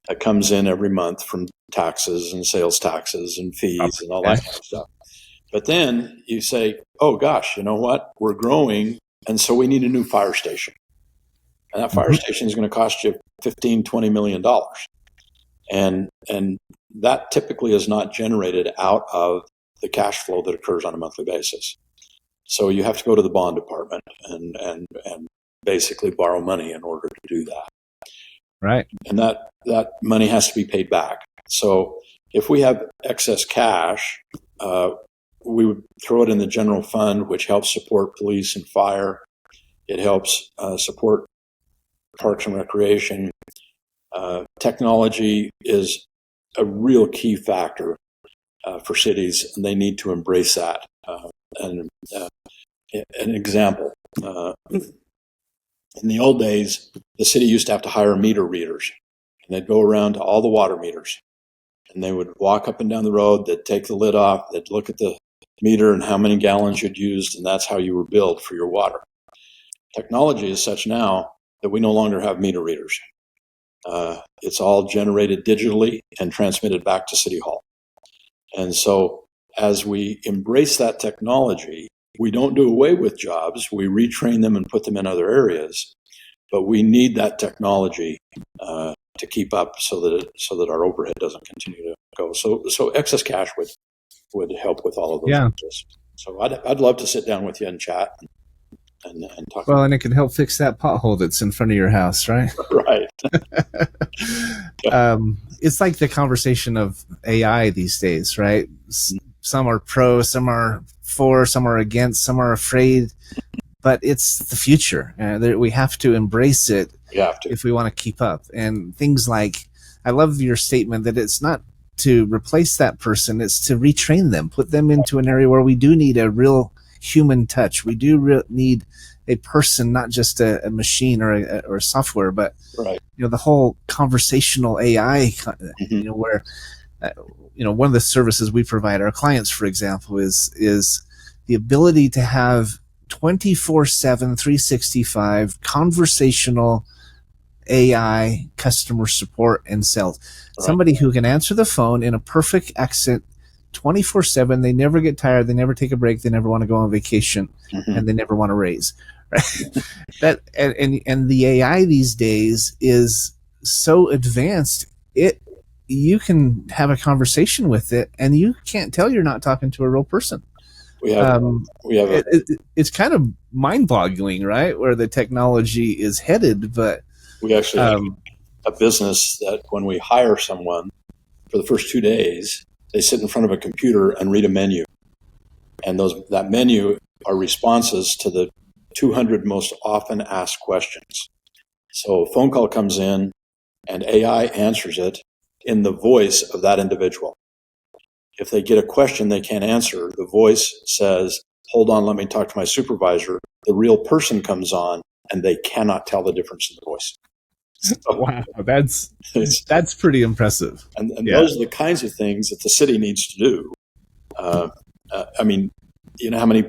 that comes in every month from taxes and sales taxes and fees and all that kind of stuff. But then you say, oh gosh, you know what? We're growing, and so we need a new fire station. And that fire station is going to cost you $15, $20 million. And that typically is not generated out of the cash flow that occurs on a monthly basis. So you have to go to the bond department and basically borrow money in order to do that. Right. And that money has to be paid back. So if we have excess cash, we would throw it in the general fund, which helps support police and fire. It helps support parks and recreation. Technology is a real key factor for cities, and they need to embrace that. An example, in the old days, the city used to have to hire meter readers, and they'd go around to all the water meters, and they would walk up and down the road, they'd take the lid off, they'd look at the meter and how many gallons you'd used, and that's how you were billed for your water. Technology is such now that we no longer have meter readers. It's all generated digitally and transmitted back to City Hall. And so as we embrace that technology, we don't do away with jobs. We retrain them and put them in other areas. But we need that technology to keep up so that our overhead doesn't continue to go. So excess cash would help with all of those things. So I'd love to sit down with you and chat and talk. Well, and it can help fix that pothole that's in front of your house, right? Right. It's like the conversation of AI these days, right? Some are pro, some are for, some are against, some are afraid, but it's the future. We have to embrace it if we want to keep up. And things like, I love your statement that it's not to replace that person, it's to retrain them, put them into an area where we do need a real human touch. We do need a person, not just a machine or a software, but the whole conversational AI, where one of the services we provide our clients, for example, is the ability to have 24/7, 365 conversational AI customer support and sales. Somebody who can answer the phone in a perfect accent 24/7. They never get tired. They never take a break. They never want to go on vacation, and they never want to raise. Right? That and the AI these days is so advanced. You can have a conversation with it, and you can't tell you're not talking to a real person. It's kind of mind-boggling, right? Where the technology is headed, but we actually have a business that when we hire someone for the first 2 days, they sit in front of a computer and read a menu. And that menu are responses to the 200 most often asked questions. So a phone call comes in and AI answers it in the voice of that individual. If they get a question they can't answer, the voice says, hold on, let me talk to my supervisor. The real person comes on and they cannot tell the difference in the voice. So, wow, that's pretty impressive. And those are the kinds of things that the city needs to do. I mean, you know how many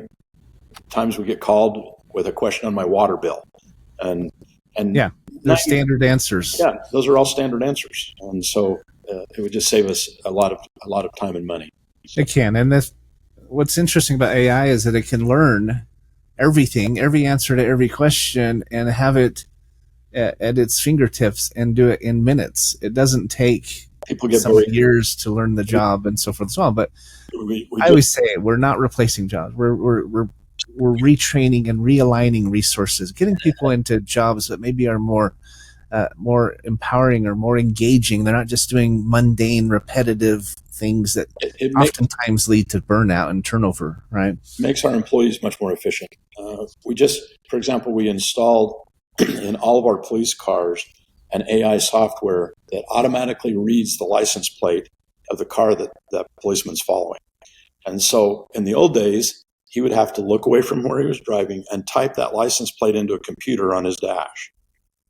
times we get called with a question on my water bill, and they're standard answers. Yeah, those are all standard answers, and so it would just save us a lot of time and money. It can, and what's interesting about AI is that it can learn everything, every answer to every question, and have it at its fingertips and do it in minutes. It doesn't take some years to learn the job and so forth and so on. But I always say we're not replacing jobs. We're retraining and realigning resources, getting people into jobs that maybe are more empowering or more engaging. They're not just doing mundane, repetitive things that oftentimes lead to burnout and turnover, right? Makes our employees much more efficient. For example, we installed in all of our police cars an AI software that automatically reads the license plate of the car that the policeman's following. And so in the old days, he would have to look away from where he was driving and type that license plate into a computer on his dash.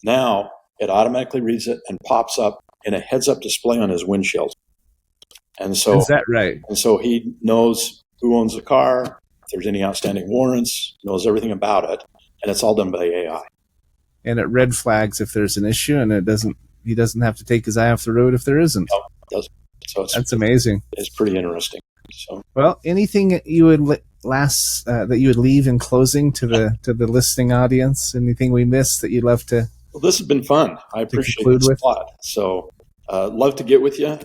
Now it automatically reads it and pops up in a heads-up display on his windshield. And so is that right? And so he knows who owns the car, there's any outstanding warrants, knows everything about it, and it's all done by AI. And it red flags if there's an issue, and he doesn't have to take his eye off the road if there isn't. No, it doesn't. So that's amazing. It's pretty interesting. So, well, anything that you would that you would leave in closing to the listening audience? Anything we missed that you'd love to? Well, this has been fun. I appreciate it a lot. So, love to get with you.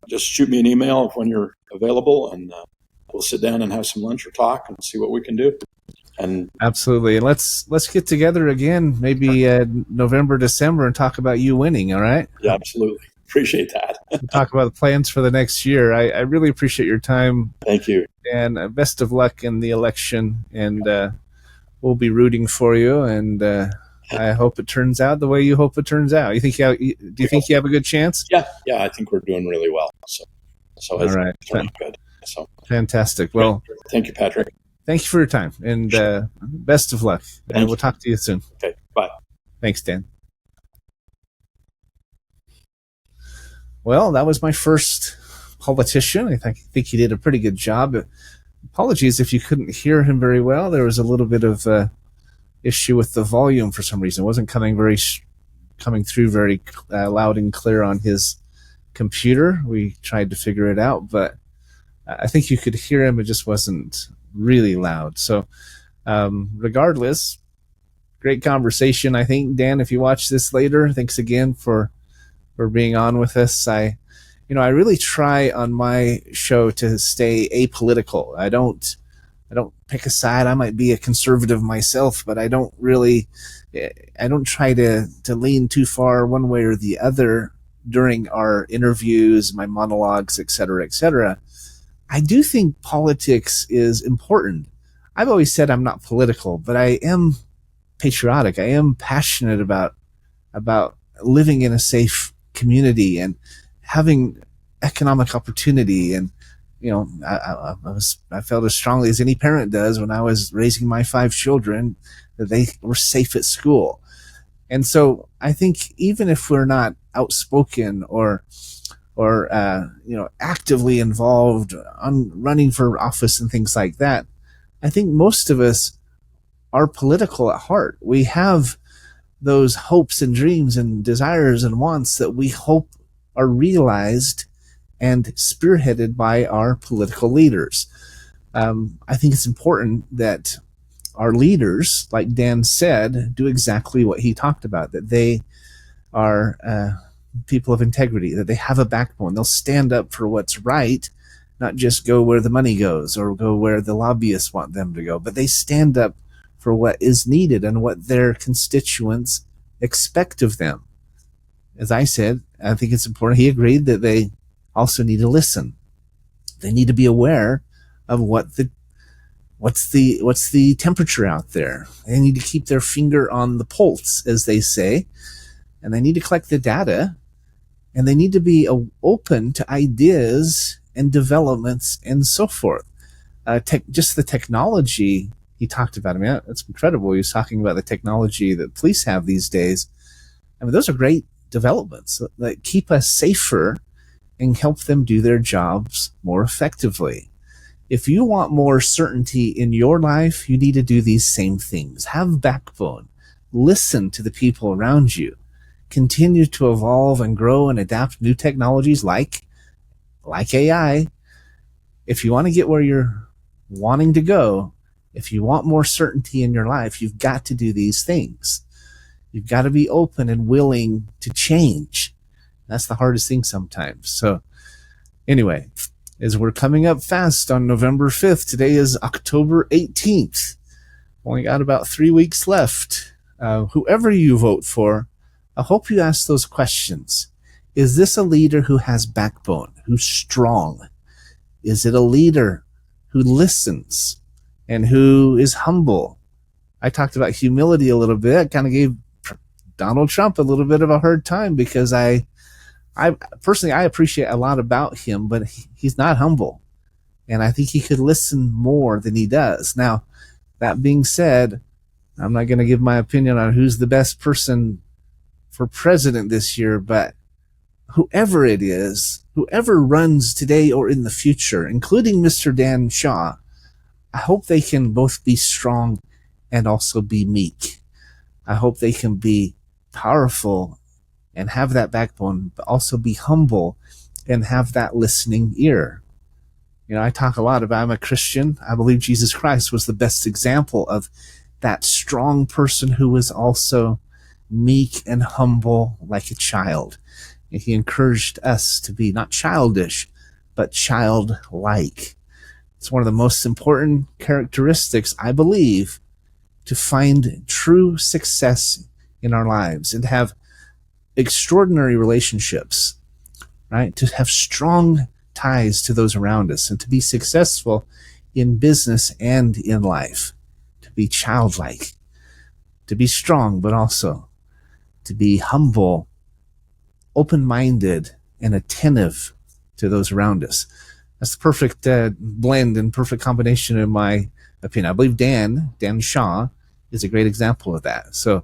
Just shoot me an email when you're available, and we'll sit down and have some lunch or talk and see what we can do. And absolutely, and let's get together again, maybe November, December, and talk about you winning. All right? Yeah, absolutely. Appreciate that. We'll talk about the plans for the next year. I really appreciate your time. Thank you. And best of luck in the election. And we'll be rooting for you. And I hope it turns out the way you hope it turns out. Do you think you have a good chance? Yeah. I think we're doing really well. So all right, good. So fantastic. Well, thank you, Patrick. Thank you for your time, and best of luck. And we'll talk to you soon. Okay. Bye. Thanks, Dan. Well, that was my first politician. I think he did a pretty good job. Apologies if you couldn't hear him very well. There was a little bit of issue with the volume for some reason. It wasn't coming through very loud and clear on his computer. We tried to figure it out, but I think you could hear him. It just wasn't really loud. So regardless, great conversation. I think, Dan, if you watch this later, thanks again for being on with us. I really try on my show to stay apolitical. I don't pick a side. I might be a conservative myself, but I don't try to lean too far one way or the other during our interviews, my monologues, et cetera, et cetera. I do think politics is important. I've always said I'm not political, but I am patriotic. I am passionate about living in a safe community and having economic opportunity. And I felt as strongly as any parent does when I was raising my 5 children that they were safe at school. And so I think even if we're not outspoken or actively involved on running for office and things like that, I think most of us are political at heart. We have those hopes and dreams and desires and wants that we hope are realized and spearheaded by our political leaders. I think it's important that our leaders, like Dan said, do exactly what he talked about, that they are people of integrity, that they have a backbone. They'll stand up for what's right, not just go where the money goes or go where the lobbyists want them to go, but they stand up for what is needed and what their constituents expect of them. As I said, I think it's important. He agreed that they also need to listen. They need to be aware of what's the temperature out there. They need to keep their finger on the pulse, as they say, and they need to collect the data, and they need to be open to ideas and developments and so forth. Just the technology he talked about. I mean, it's incredible. He was talking about the technology that police have these days. I mean, those are great developments that keep us safer and help them do their jobs more effectively. If you want more certainty in your life, you need to do these same things. Have backbone. Listen to the people around you. Continue to evolve and grow and adapt new technologies like AI. If you want to get where you're wanting to go, if you want more certainty in your life, you've got to do these things. You've got to be open and willing to change. That's the hardest thing sometimes. So anyway, as we're coming up fast on November 5th, today is October 18th. Only got about 3 weeks left. Whoever you vote for, I hope you ask those questions. Is this a leader who has backbone, who's strong? Is it a leader who listens and who is humble? I talked about humility a little bit. I kind of gave Donald Trump a little bit of a hard time because I personally, I appreciate a lot about him, but he's not humble. And I think he could listen more than he does. Now, that being said, I'm not going to give my opinion on who's the best person for president this year, but whoever it is, whoever runs today or in the future, including Mr. Dan Shaw, I hope they can both be strong and also be meek. I hope they can be powerful and have that backbone, but also be humble and have that listening ear. I talk a lot about I'm a Christian. I believe Jesus Christ was the best example of that strong person who was also meek and humble like a child. And he encouraged us to be not childish, but childlike. It's one of the most important characteristics, I believe, to find true success in our lives and to have extraordinary relationships, right? To have strong ties to those around us and to be successful in business and in life, to be childlike, to be strong, but also to be humble, open-minded, and attentive to those around us. That's the perfect blend and perfect combination in my opinion. I believe Dan Shaw is a great example of that. So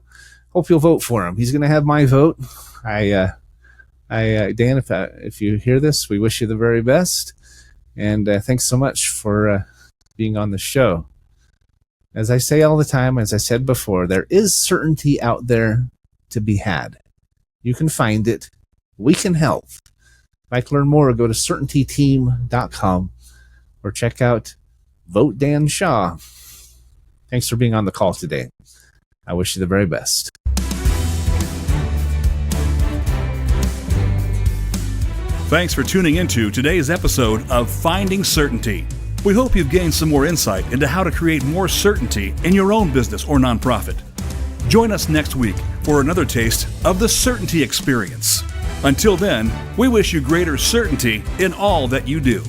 hope you'll vote for him. He's going to have my vote. Dan, if you hear this, we wish you the very best. And thanks so much for being on the show. As I say all the time, as I said before, there is certainty out there to be had. You can find it. We can help. If you'd like to learn more, go to certaintyteam.com or check out Vote Dan Shaw. Thanks for being on the call today. I wish you the very best. Thanks for tuning into today's episode of Finding Certainty. We hope you've gained some more insight into how to create more certainty in your own business or nonprofit. Join us next week for another taste of the Certainty Experience. Until then, we wish you greater certainty in all that you do.